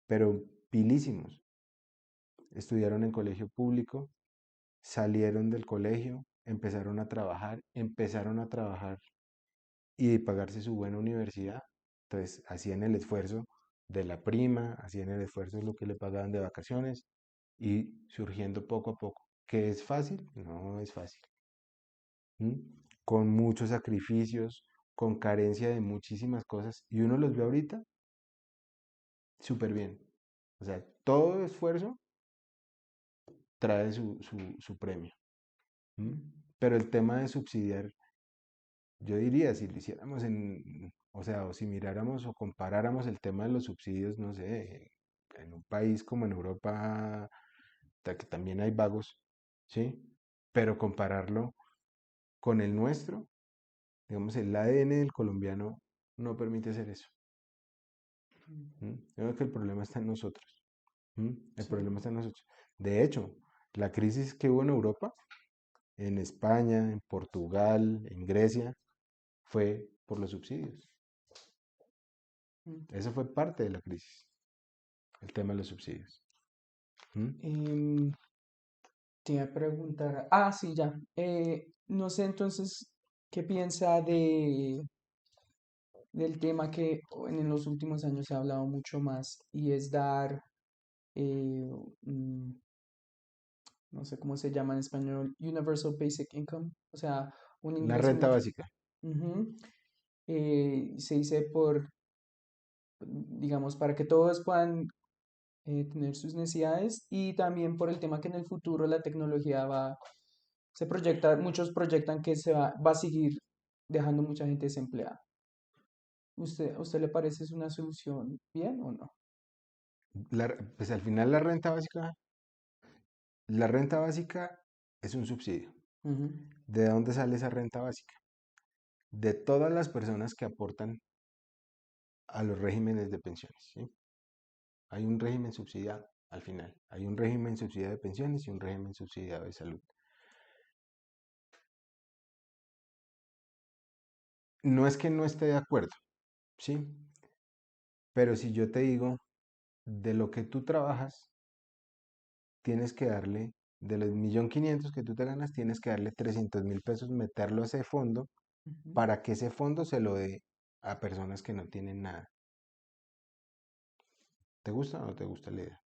pero pilísimos. Estudiaron en colegio público, salieron del colegio, empezaron a trabajar y pagarse su buena universidad. Entonces hacían el esfuerzo de la prima, hacían el esfuerzo de lo que le pagaban de vacaciones y surgiendo poco a poco. ¿Que es fácil? No es fácil. ¿M? Con muchos sacrificios, con carencia de muchísimas cosas. Y uno los ve ahorita súper bien. O sea, todo esfuerzo trae su premio. ¿M? Mm, Pero el tema de subsidiar, yo diría, si lo hiciéramos o sea, o si miráramos o comparáramos el tema de los subsidios, no sé, en un país como en Europa, que también hay vagos, ¿sí? Pero compararlo con el nuestro, digamos, el ADN del colombiano no permite hacer eso. mm, ¿M? Yo creo que el problema está en nosotros. ¿M? El sí. problema está en nosotros. De hecho, la crisis que hubo en Europa, en España, en Portugal, en Grecia, fue por los subsidios. Mm. Eso fue parte de la crisis, el tema de los subsidios. ¿M? Em, Te iba a preguntar, sí, ya. No sé entonces qué piensa del tema que en los últimos años se ha hablado mucho más y es dar, eh, mm, no sé cómo se llama en español, Universal Basic Income, o sea, un La ingreso renta mínimo. básica. Ujú. Se dice digamos, para que todos puedan tener sus necesidades y también por el tema que en el futuro la tecnología se proyecta, muchos proyectan que va a seguir dejando mucha gente desempleada. ¿A usted le parece es una solución bien o no? Pues al final la renta básica es un subsidio. Ujú, ¿De dónde sale esa renta básica? De todas las personas que aportan a los regímenes de pensiones, ¿sí? Hay un régimen subsidiado al final. Hay un régimen subsidiado de pensiones y un régimen subsidiado de salud. No es que no esté de acuerdo, ¿sí? Pero si yo te digo, de lo que tú trabajas, tienes que darle, de los 1.500.000 que tú te ganas, tienes que darle 300.000 pesos, meterlo a ese fondo ujú. para que ese fondo se lo dé a personas que no tienen nada. ¿Te gusta o no te gusta la idea?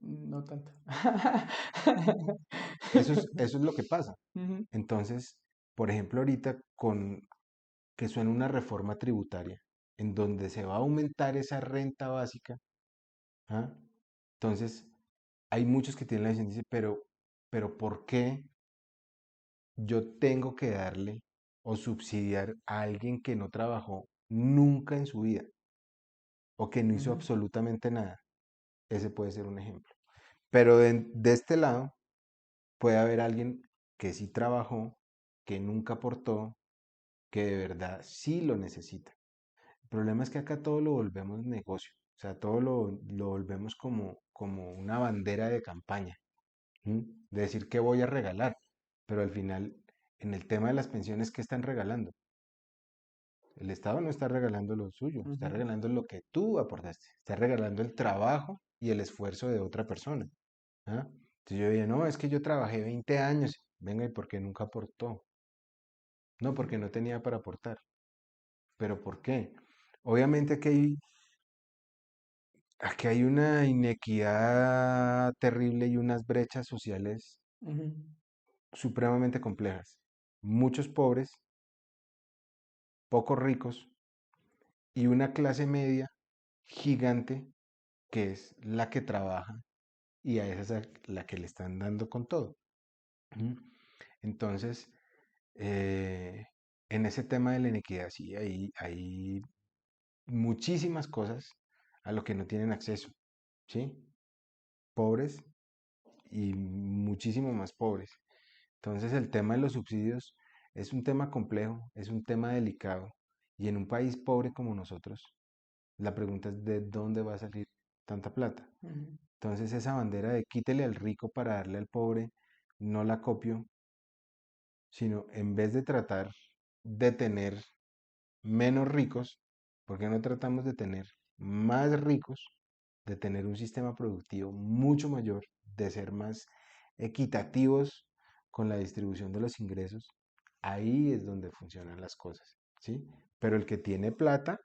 No tanto. Eso es lo que pasa. Ujú, Entonces, por ejemplo, ahorita con que suena una reforma tributaria en donde se va a aumentar esa renta básica, ¿ah? Entonces, hay muchos que tienen la visión, dice, pero ¿por qué yo tengo que darle o subsidiar a alguien que no trabajó nunca en su vida o que no hizo ujú, absolutamente nada? Ese puede ser un ejemplo. Pero de este lado puede haber alguien que sí trabajó, que nunca aportó, que de verdad sí lo necesita. El problema es que acá todo lo volvemos negocio. O sea, todo lo volvemos como una bandera de campaña, ¿m? De decir que voy a regalar, pero al final, en el tema de las pensiones, ¿qué están regalando? El Estado no está regalando lo suyo, está Ujú. regalando lo que tú aportaste, está regalando el trabajo y el esfuerzo de otra persona. ¿Ah? Entonces yo dije, no, es que yo trabajé 20 años, venga, ¿y por qué nunca aportó? No, porque no tenía para aportar. ¿Pero por qué? Obviamente aquí hay una inequidad terrible y unas brechas sociales Ujú. supremamente complejas. Muchos pobres, pocos ricos y una clase media gigante que es la que trabaja y a esa es a la que le están dando con todo. ¿Mm? Entonces, eh, en ese tema de la inequidad, sí, hay muchísimas cosas a lo que no tienen acceso, ¿sí? Pobres y muchísimo más pobres. Entonces, el tema de los subsidios es un tema complejo, es un tema delicado. Y en un país pobre como nosotros, la pregunta es de dónde va a salir tanta plata. Ujú. Entonces, esa bandera de quítele al rico para darle al pobre, no la copio, sino en vez de tratar de tener menos ricos, ¿por qué no tratamos de tener más ricos, de tener un sistema productivo mucho mayor, de ser más equitativos con la distribución de los ingresos? Ahí es donde funcionan las cosas, ¿sí? Pero el que tiene plata,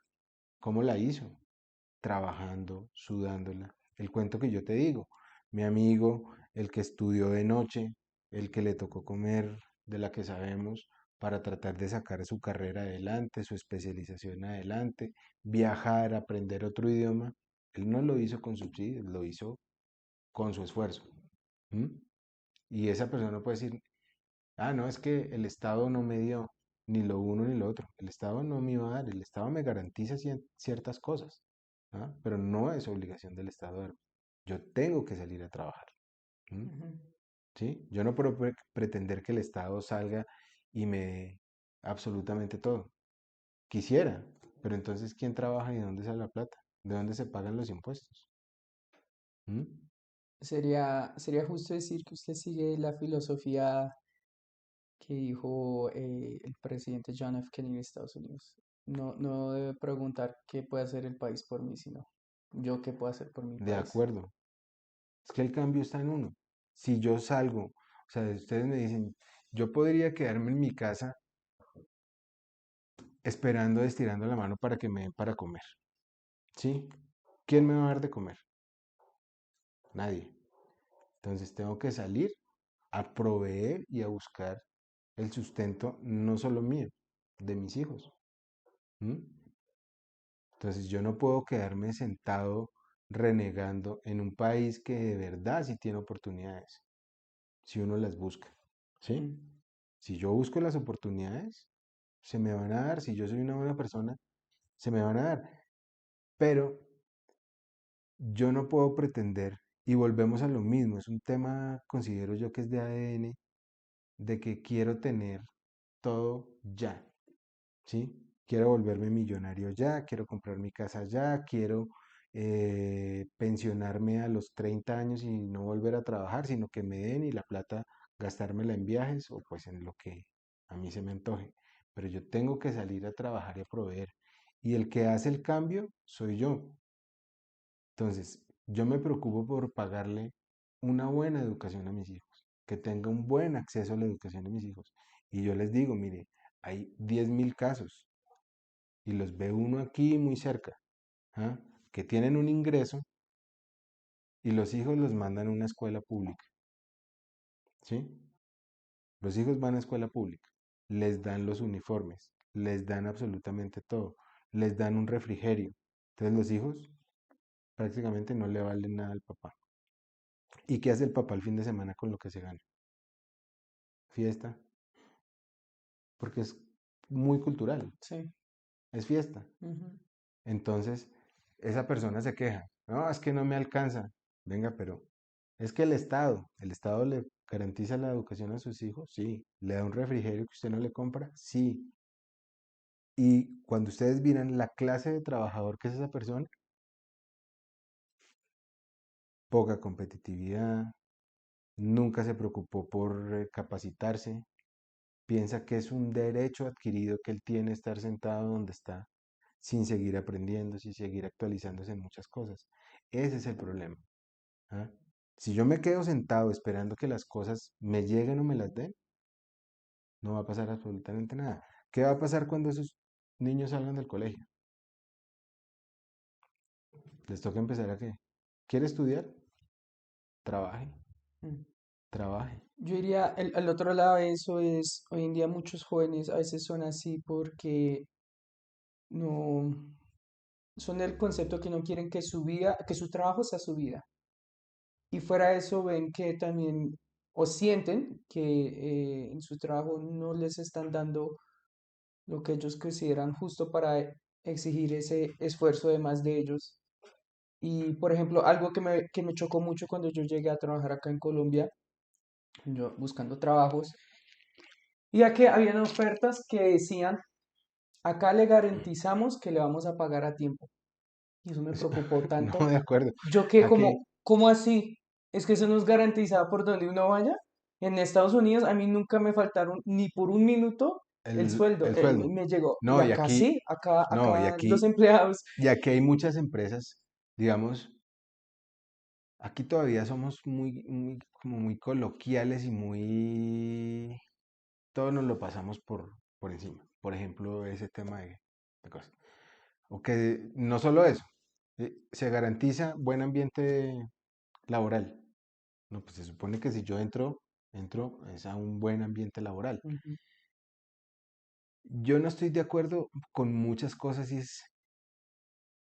¿cómo la hizo? Trabajando, sudándola. El cuento que yo te digo, mi amigo, el que estudió de noche, el que le tocó comer de la que sabemos para tratar de sacar su carrera adelante, su especialización adelante, viajar, aprender otro idioma, él no lo hizo con subsidios, lo hizo con su esfuerzo. ¿M? Y esa persona puede decir, ah, no, es que el Estado no me dio ni lo uno ni lo otro. El Estado no me iba a dar, el Estado me garantiza ciertas cosas, ¿ah? Pero no es obligación del Estado darme. Yo tengo que salir a trabajar. ¿M? Ujú. ¿Sí? Yo no puedo pretender que el Estado salga y me dé absolutamente todo. Quisiera, pero entonces, ¿quién trabaja y de dónde sale la plata? ¿De dónde se pagan los impuestos? ¿M? Sería justo decir que usted sigue la filosofía que dijo el presidente John F. Kennedy de Estados Unidos. No, no debe preguntar qué puede hacer el país por mí, sino yo qué puedo hacer por mi De país. acuerdo. Es que el cambio está en uno. Si yo salgo, o sea, ustedes me dicen, yo podría quedarme en mi casa esperando, estirando la mano para que me den para comer. ¿Sí? ¿Quién me va a dar de comer? Nadie. Entonces tengo que salir a proveer y a buscar el sustento no solo mío, de mis hijos. ¿M? Entonces yo no puedo quedarme sentado renegando en un país que de verdad sí tiene oportunidades, si uno las busca. ¿Sí? Mm. Si yo busco las oportunidades, se me van a dar. Si yo soy una buena persona, se me van a dar. Pero yo no puedo pretender, y volvemos a lo mismo, es un tema, considero yo que es de ADN, de que quiero tener todo ya, ¿sí? Quiero volverme millonario ya, quiero comprar mi casa ya, quiero pensionarme a los 30 años y no volver a trabajar, sino que me den y la plata gastármela en viajes o pues en lo que a mí se me antoje. Pero yo tengo que salir a trabajar y a proveer. Y el que hace el cambio soy yo. Entonces, yo me preocupo por pagarle una buena educación a mis hijos, que tenga un buen acceso a la educación de mis hijos. Y yo les digo, mire, hay 10.000 casos y los ve uno aquí muy cerca, ¿ah? Que tienen un ingreso y los hijos los mandan a una escuela pública, ¿sí? Los hijos van a escuela pública, les dan los uniformes, les dan absolutamente todo, les dan un refrigerio. Entonces los hijos prácticamente no le valen nada al papá. ¿Y qué hace el papá el fin de semana con lo que se gana? Fiesta, porque es muy cultural, Sí. es fiesta. Ujú. Entonces, esa persona se queja, no, es que no me alcanza. Venga, pero es que el Estado le garantiza la educación a sus hijos, sí. Le da un refrigerio que usted no le compra, sí. Y cuando ustedes miran la clase de trabajador que es esa persona, poca competitividad, nunca se preocupó por capacitarse, piensa que es un derecho adquirido que él tiene estar sentado donde está, sin seguir aprendiendo, sin seguir actualizándose en muchas cosas. Ese es el problema. ¿Ah? Si yo me quedo sentado esperando que las cosas me lleguen o me las den, no va a pasar absolutamente nada. ¿Qué va a pasar cuando esos niños salgan del colegio? Les toca empezar a qué. ¿Quiere estudiar? Trabaje, Mm. trabaje. Yo diría, el otro lado de eso es, hoy en día muchos jóvenes a veces son así porque no, son del concepto que no quieren que su vida, que su trabajo sea su vida. Y fuera de eso ven que también, o sienten que en su trabajo no les están dando lo que ellos consideran justo para exigir ese esfuerzo de más de ellos. Y, por ejemplo, algo que me chocó mucho cuando yo llegué a trabajar acá en Colombia, yo buscando trabajos, y ya que habían ofertas que decían, acá le garantizamos que le vamos a pagar a tiempo. Y eso me preocupó No, tanto. de acuerdo. Yo quedé Aquí como, ¿cómo así? ¿Es que eso nos garantiza por donde uno vaya? En Estados Unidos a mí nunca me faltaron ni por un minuto el sueldo. el sueldo. Me llegó. Y No, y acá aquí, sí, acá, no, acá los empleados. y aquí hay muchas empresas, digamos, aquí todavía somos como muy coloquiales y muy, todo nos lo pasamos por encima. Por ejemplo, ese tema de cosas. O que no solo eso, se garantiza buen ambiente laboral. No, pues se supone que si yo entro es a un buen ambiente laboral. Ujú, Yo no estoy de acuerdo con muchas cosas y es,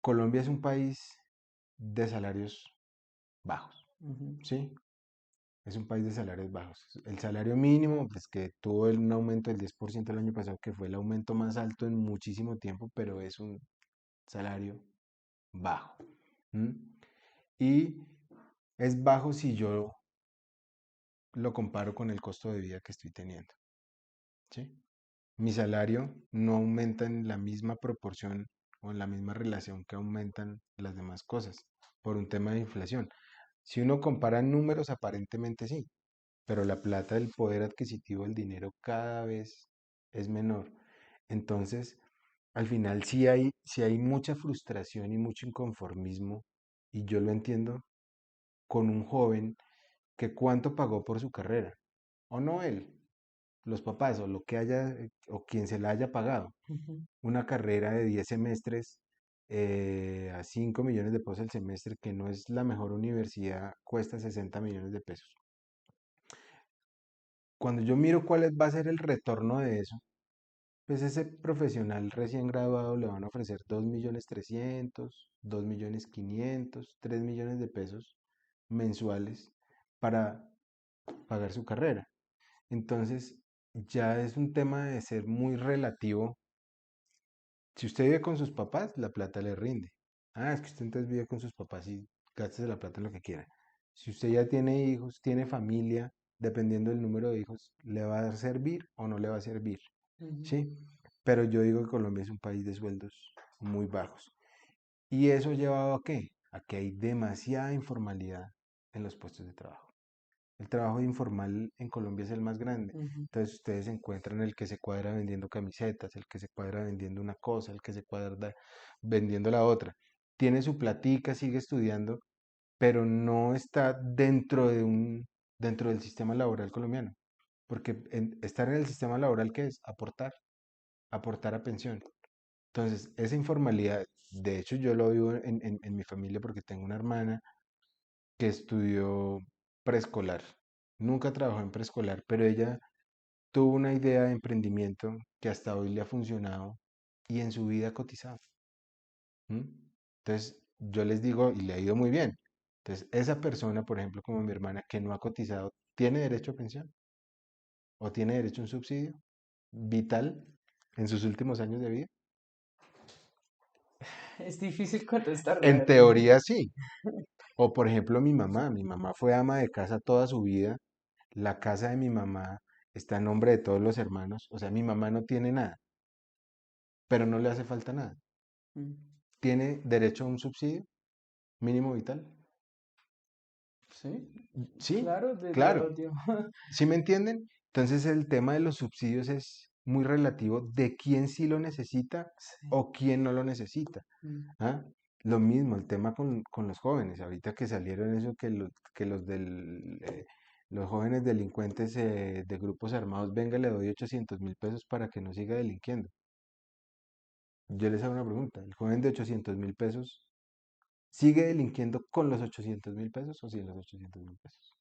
Colombia es un país de salarios bajos, ujú, ¿sí? Es un país de salarios bajos. El salario mínimo, pues que tuvo un aumento del 10% el año pasado, que fue el aumento más alto en muchísimo tiempo, pero es un salario bajo. ¿M? Y es bajo si yo lo comparo con el costo de vida que estoy teniendo, ¿sí? Mi salario no aumenta en la misma proporción o en la misma relación que aumentan las demás cosas por un tema de inflación. Si uno compara números, aparentemente sí, pero la plata, el poder adquisitivo, el dinero cada vez es menor. Entonces, al final sí hay mucha frustración y mucho inconformismo, y yo lo entiendo con un joven que cuánto pagó por su carrera, o no él, los papás, o lo que haya, o quien se la haya pagado. ujú. Una carrera de 10 semestres a 5 millones de pesos el semestre, que no es la mejor universidad, cuesta 60 millones de pesos. Cuando yo miro va a ser el retorno de eso, pues ese profesional recién graduado le van a ofrecer 2.300.000, 2.500.000, 3 millones de pesos mensuales para pagar su carrera. Entonces, ya es un tema de ser muy relativo. Si usted vive con sus papás, la plata le rinde. Ah, es que usted entonces vive con sus papás y gástese la plata en lo que quiera. Si usted ya tiene hijos, tiene familia, dependiendo del número de hijos, ¿le va a servir o no le va a servir? Ujú. ¿Sí? Pero yo digo que Colombia es un país de sueldos muy bajos. ¿Y eso ha llevado a qué? A que hay demasiada informalidad en los puestos de trabajo. El trabajo informal en Colombia es el más grande. Ujú, Entonces ustedes encuentran el que se cuadra vendiendo camisetas, el que se cuadra vendiendo una cosa, el que se cuadra vendiendo la otra. Tiene su platica, sigue estudiando, pero no está dentro del sistema laboral colombiano. Porque estar en el sistema laboral, ¿qué es? Aportar a pensión. Entonces, esa informalidad, de hecho yo lo vivo en mi familia porque tengo una hermana que estudió preescolar. Nunca trabajó en preescolar, pero ella tuvo una idea de emprendimiento que hasta hoy le ha funcionado y en su vida ha cotizado. ¿M? Entonces, yo les digo, y le ha ido muy bien. Entonces, esa persona, por ejemplo, como mi hermana, que no ha cotizado, ¿tiene derecho a pensión? ¿O tiene derecho a un subsidio vital en sus últimos años de vida? es difícil contestar, la En verdad. teoría sí. O por ejemplo mi mamá fue ama de casa toda su vida, la casa de mi mamá está a nombre de todos los hermanos, o sea, mi mamá no tiene nada, pero no le hace falta nada. Mm. ¿Tiene derecho a un subsidio mínimo vital? Sí, Sí, claro, claro. dio. ¿Sí me entienden? Entonces el tema de los subsidios es muy relativo de quién sí lo necesita Sí. o quién no lo necesita. Mm. ¿Ah? Lo mismo, el tema con los jóvenes. Ahorita que salieron eso, que los jóvenes delincuentes de grupos armados, venga, le doy 800.000 pesos para que no siga delinquiendo. Yo les hago una pregunta. ¿El joven de 800.000 pesos sigue delinquiendo con los 800.000 pesos o sin los 800.000 pesos?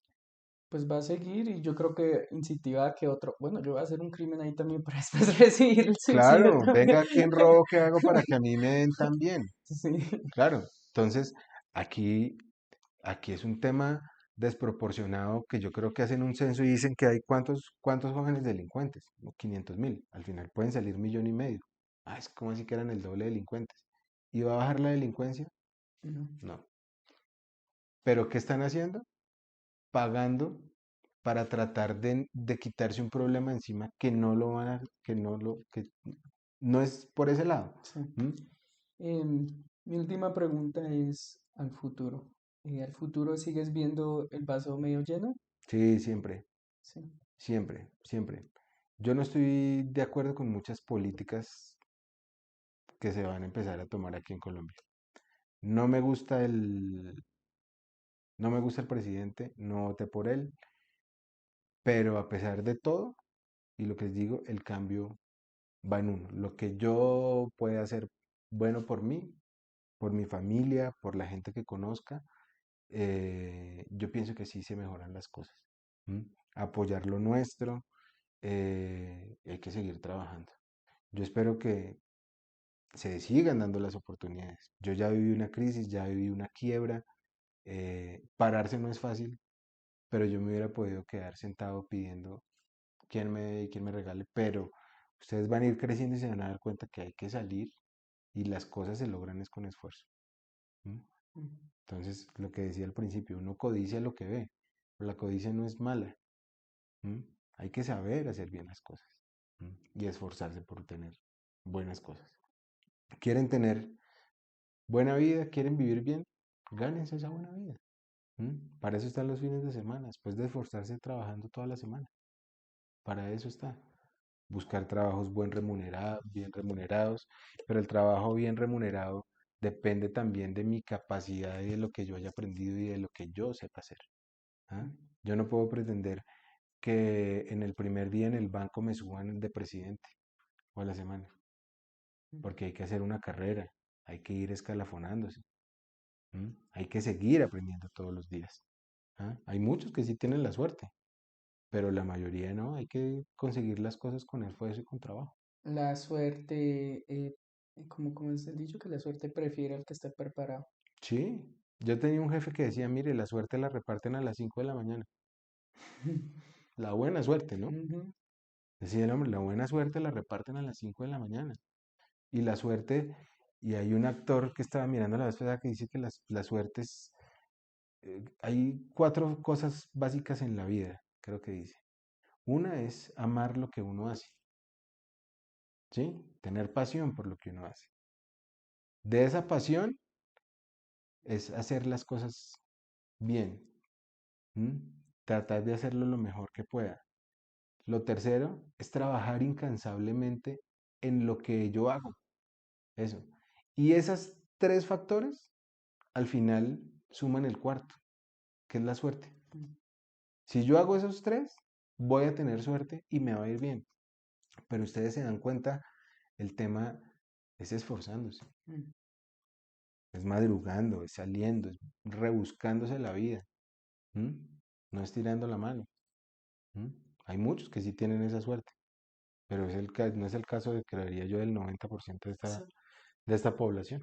Pues va a seguir y yo creo que incentiva a que otro, bueno, yo voy a hacer un crimen ahí también para después recibir el subsidio Claro, también. venga, ¿quién robo? ¿Qué hago para que a mí me den también? Sí. Claro, entonces aquí, aquí es un tema desproporcionado que yo creo que hacen un censo y dicen que hay cuántos jóvenes delincuentes, 500.000, al final pueden salir 1.500.000. Ah, es como así que eran el doble de delincuentes. ¿Y va a bajar la delincuencia? No. No. ¿Pero qué están haciendo? Pagando para tratar de quitarse un problema encima que no lo van a, que no es por ese lado. Sí. ¿Mm? Mi última pregunta es al futuro. ¿Al futuro sigues viendo el vaso medio lleno? Sí, siempre, Sí. siempre, siempre. Yo no estoy de acuerdo con muchas políticas que se van a empezar a tomar aquí en Colombia. No me gusta no me gusta el presidente, no voté por él, pero a pesar de todo, y lo que les digo, el cambio va en uno. Lo que yo pueda hacer bueno por mí, por mi familia, por la gente que conozca, yo pienso que sí se mejoran las cosas. ¿M? Apoyar lo nuestro, hay que seguir trabajando. Yo espero que se sigan dando las oportunidades. Yo ya viví una crisis, ya viví una quiebra. Pararse no es fácil, pero yo me hubiera podido quedar sentado pidiendo quién me dé y quién me regale, pero ustedes van a ir creciendo y se van a dar cuenta que hay que salir y las cosas se logran es con esfuerzo. ¿M? Mm. Entonces, lo que decía al principio, uno codicia lo que ve, pero la codicia no es mala. ¿M? Hay que saber hacer bien las cosas. ¿M? Y esforzarse por tener buenas cosas. ¿Quieren tener buena vida? ¿Quieren vivir bien? Gánense esa buena vida. ¿M? Para eso están los fines de semana, después de esforzarse trabajando toda la semana. Para eso está. Buscar trabajos bien remunerados, pero el trabajo bien remunerado depende también de mi capacidad y de lo que yo haya aprendido y de lo que yo sepa hacer. ¿Ah? Yo no puedo pretender que en el primer día en el banco me suban de presidente o a la semana, porque hay que hacer una carrera, hay que ir escalafonándose. ¿M? Hay que seguir aprendiendo todos los días. ¿Ah? Hay muchos que sí tienen la suerte, pero la mayoría no, hay que conseguir las cosas con esfuerzo y con trabajo. La suerte, como es el dicho, que la suerte prefiere al que está preparado. Sí, yo tenía un jefe que decía, mire, la suerte la reparten a las 5 de la mañana. La buena suerte, ¿no? Ujú. Decía el hombre, la buena suerte la reparten a las 5 de la mañana. Y la suerte, y hay un actor que estaba mirando la vez pasada que dice que la suerte es, hay cuatro cosas básicas en la vida, creo que dice. Una es amar lo que uno hace, ¿sí? Tener pasión por lo que uno hace. De esa pasión es hacer las cosas bien, ¿m? Tratar de hacerlo lo mejor que pueda. Lo tercero es trabajar incansablemente en lo que yo hago. Eso. Y esos tres factores al final suman el cuarto, que es la suerte. Si yo hago esos tres, voy a tener suerte y me va a ir bien. Pero ustedes se dan cuenta, el tema es esforzándose, Mm. es madrugando, es saliendo, es rebuscándose la vida. ¿M? No es tirando la mano. ¿M? Hay muchos que sí tienen esa suerte, pero no es el caso de, creería yo, del 90% Sí. de esta población.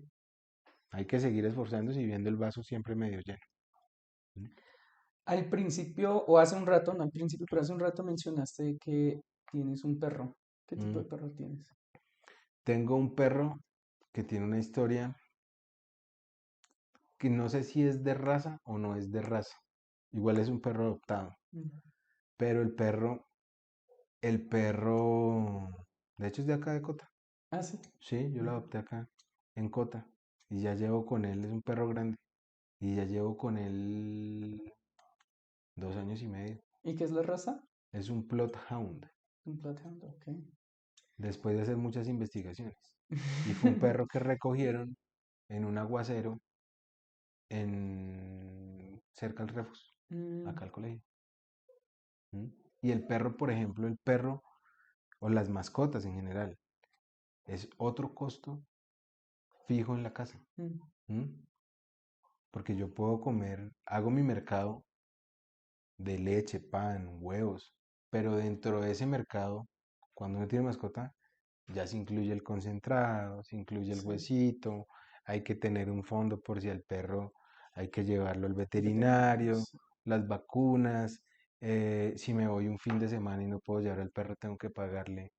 Hay que seguir esforzándose y viendo el vaso siempre medio lleno. ¿M? Al principio, o hace un rato, no al principio, pero hace un rato mencionaste que tienes un perro. ¿Qué tipo de Mm. perro tienes? Tengo un perro que tiene una historia que no sé si es de raza o no es de raza. Igual es un perro adoptado, Mm. pero el perro, de hecho es de acá de Cota. Ah, sí. Sí, yo lo Mm. adopté acá en Cota y ya llevo con él, es un perro grande y ya llevo con él 2 años y medio. ¿Y qué es la raza? Es un plot hound, Un Bloodhound, ok. después de hacer muchas investigaciones. Y fue un perro que recogieron en un aguacero cerca al Refus, Mm, acá al colegio. ¿Mm? Y el perro, por ejemplo, el perro o las mascotas en general, es otro costo fijo en la casa. mm, ¿Mm? Porque yo puedo comer, hago mi mercado de leche, pan, huevos, pero dentro de ese mercado, cuando uno tiene mascota, ya se incluye el concentrado, se incluye el sí, huesito, hay que tener un fondo por si al perro hay que llevarlo al veterinario, veterinario, sí. las vacunas, si me voy un fin de semana y no puedo llevar al perro, tengo que pagarle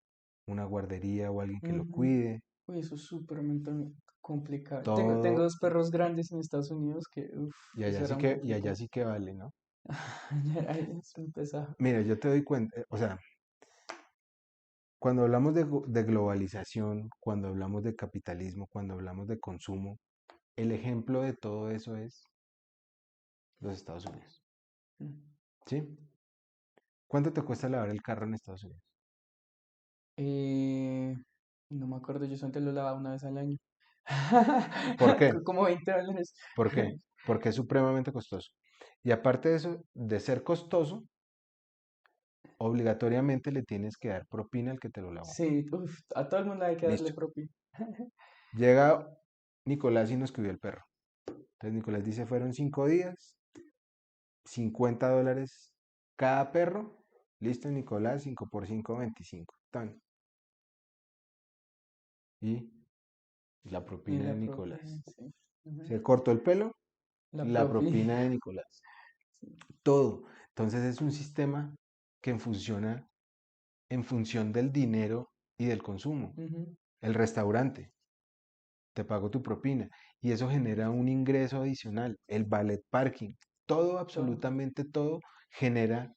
una guardería o alguien que lo Ujú. cuide, Uy, eso es súpermente complicado. Tengo todo, dos perros grandes en Estados Unidos que, uff, eso era un y allá poquito. sí que vale, ¿no? Ya era es un pesado. Mira, yo te doy cuenta, o sea, cuando hablamos de globalización, cuando hablamos de capitalismo, cuando hablamos de consumo, el ejemplo de todo eso es los Estados Unidos. Mm. ¿Sí? ¿Cuánto te cuesta lavar el carro en Estados Unidos? Eh, no me acuerdo, yo solamente lo lavaba una vez al año. ¿Por qué? Como $20. ¿Por qué? Porque es supremamente costoso. Y aparte de eso, de ser costoso, obligatoriamente le tienes que dar propina al que te lo lavó. Sí, uf, a todo el mundo hay que darle Listo. propina. Llega Nicolás y nos cuidó el perro. Entonces Nicolás dice, fueron 5 días, $50 cada perro. Listo, Nicolás, 5 por 5, 25. Tan. Y la Y propina de la propina, Nicolás. sí. Ujú. Se cortó el pelo, La la propina. propina de Nicolás. Sí. Todo. Entonces es un sistema que funciona en función del dinero y del consumo. Ujú. El restaurante, te pago tu propina y eso genera un ingreso adicional. El ballet parking, todo, Todo. absolutamente todo genera.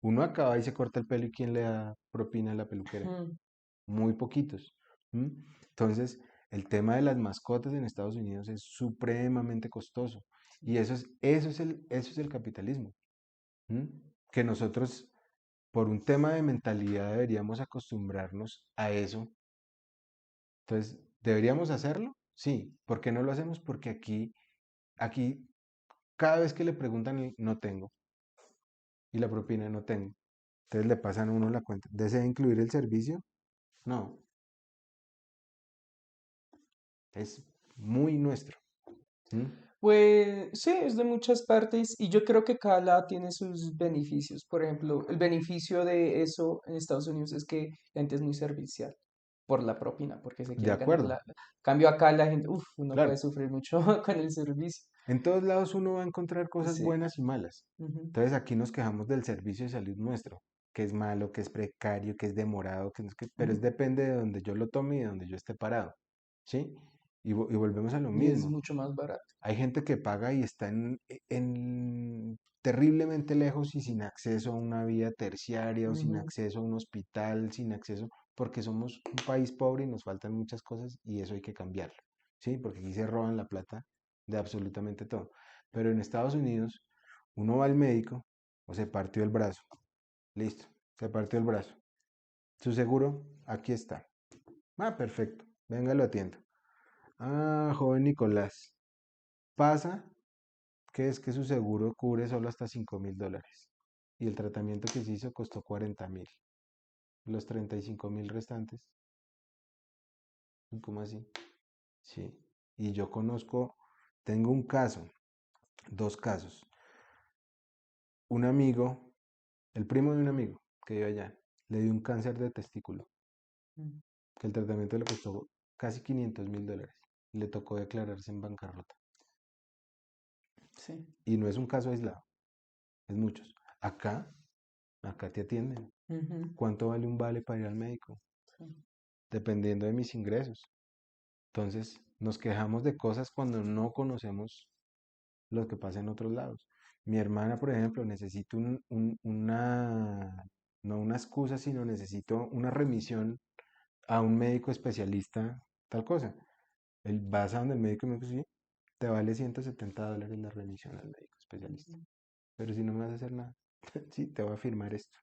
Uno acaba y se corta el pelo y ¿quién le da propina a la peluquera? Ujú. Muy poquitos. ¿M? Entonces, el tema de las mascotas en Estados Unidos es supremamente costoso y eso es el capitalismo. ¿M? Que nosotros, por un tema de mentalidad, deberíamos acostumbrarnos a eso. Entonces, ¿deberíamos hacerlo? Sí. ¿Por qué no lo hacemos? Porque aquí, cada vez que le preguntan, no tengo, y la propina no tengo. Entonces le pasan a uno la cuenta. ¿Desea incluir el servicio? No, es muy nuestro. ¿Mm? Pues sí, es de muchas partes y yo creo que cada lado tiene sus beneficios. Por ejemplo, el beneficio de eso en Estados Unidos es que la gente es muy servicial por la propina, porque se De quiere ganar acuerdo, la... Cambio acá la gente, uff, uno puede claro. sufrir mucho con el servicio. En todos lados uno va a encontrar cosas Sí. buenas y malas. Ujú, Entonces aquí nos quejamos del servicio de salud nuestro, que es malo, que es precario, que es demorado, que no es que, pero ujú. es depende de donde yo lo tome y de donde yo esté parado. ¿Sí? Y volvemos a lo Y es mismo. mucho más barato. Hay gente que paga y está terriblemente lejos y sin acceso a una vía terciaria o sin Ujú, acceso a un hospital, sin acceso, porque somos un país pobre y nos faltan muchas cosas y eso hay que cambiarlo, ¿sí? Porque aquí se roban la plata de absolutamente todo. Pero en Estados Unidos, uno va al médico o se partió el brazo, listo, se partió el brazo. Su seguro, aquí está. Ah, perfecto, venga, lo atiendo. Ah, joven Nicolás, pasa que es que su seguro cubre solo hasta $5.000 y el tratamiento que se hizo costó 40.000. Los 35.000 restantes, ¿cómo así? Sí. Y yo tengo un caso, dos casos. Un amigo, el primo de un amigo que vive allá, le dio un cáncer de testículo, mm, que el tratamiento le costó casi $500.000. Le tocó declararse en bancarrota. sí. Y no es un caso aislado, es muchos. Acá te atienden. Ujú, ¿Cuánto vale un vale para ir al médico? sí. Dependiendo de mis ingresos. Entonces, nos quejamos de cosas cuando no conocemos lo que pasa en otros lados. Mi hermana, por ejemplo, necesita no una excusa, sino necesito una remisión a un médico especialista, tal cosa. Él vas a donde el médico y me dice, sí, te vale $170 la remisión al médico especialista. Ujú. Pero si no me vas a hacer nada. Sí, te voy a firmar esto.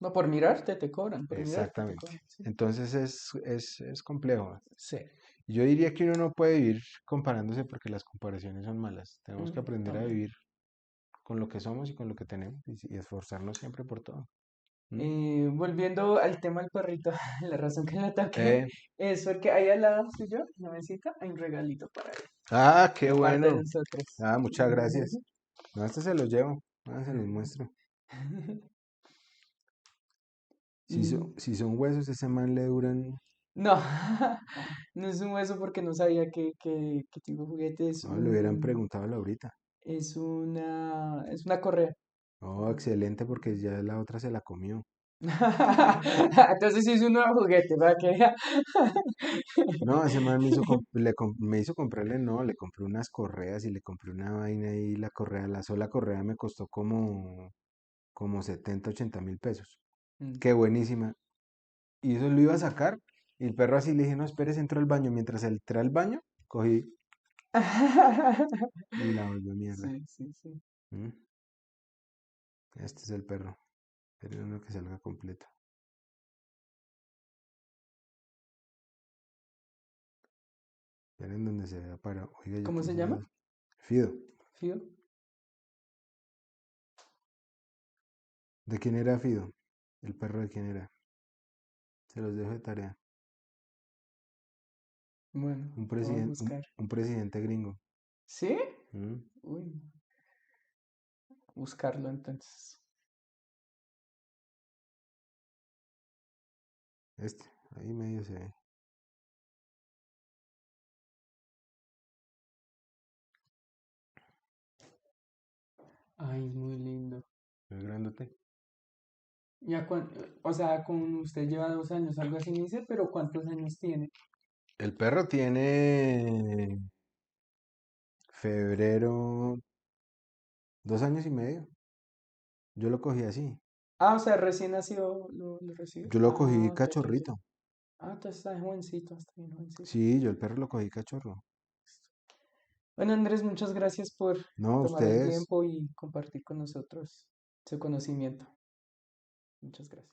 No, por mirarte te cobran, por mirarte te Exactamente. cobran, sí. Entonces es complejo. Sí. Yo diría que uno no puede vivir comparándose porque las comparaciones son malas. Tenemos que aprender a También. vivir con lo que somos y con lo que tenemos y esforzarnos siempre por todo. ¿Mm? Volviendo al tema del perrito, la razón que le toqué Eh, es porque ahí al lado suyo, en la mesita, hay un regalito para él, qué de parte de bueno. nosotros. Muchas gracias. No, este se los llevo. Se los muestro. Y Si son huesos, ese man le duran. no, no es un hueso porque no sabía que tipo de juguete es No, le hubieran preguntado ahorita. es una correa. Oh, excelente, porque ya la otra se la comió. Entonces sí es un nuevo juguete, para que vea. No, ese man me hizo comprarle, no, le compré unas correas y le compré una vaina y la correa, la sola correa me costó como 70, 80 mil pesos. Mm. Qué buenísima. Y eso lo iba a sacar y el perro así le dije, no, espérese, entró al baño. Mientras él entró al baño, cogí y la volvió mierda. Sí, sí, sí. ¿Mm? Este es el perro. Pero no que salga completo. Miren donde se vea para. Oiga, yo ¿Cómo se puse llama? dos. Fido. Fido. ¿De quién era Fido? ¿El perro de quién era? Se los dejo de tarea. Bueno, Un lo voy a presidente, buscar. un presidente gringo. ¿Sí? ¿Mm? Uy, buscarlo entonces. Este, ahí medio se ve. Ay, es muy lindo. El grandote. O sea, con usted lleva 2 años, algo así me dice, pero ¿cuántos años tiene? El perro tiene febrero 2 años y medio. Yo lo cogí así. Ah, o sea, recién nació, lo recibió. Yo lo cogí Ah, ya, ya, ya. cachorrito. Entonces está jovencito, está bien jovencito. Sí, yo el perro lo cogí cachorro. Bueno, Andrés, muchas gracias por No, tomar el ustedes. tiempo y compartir con nosotros su conocimiento. Muchas gracias.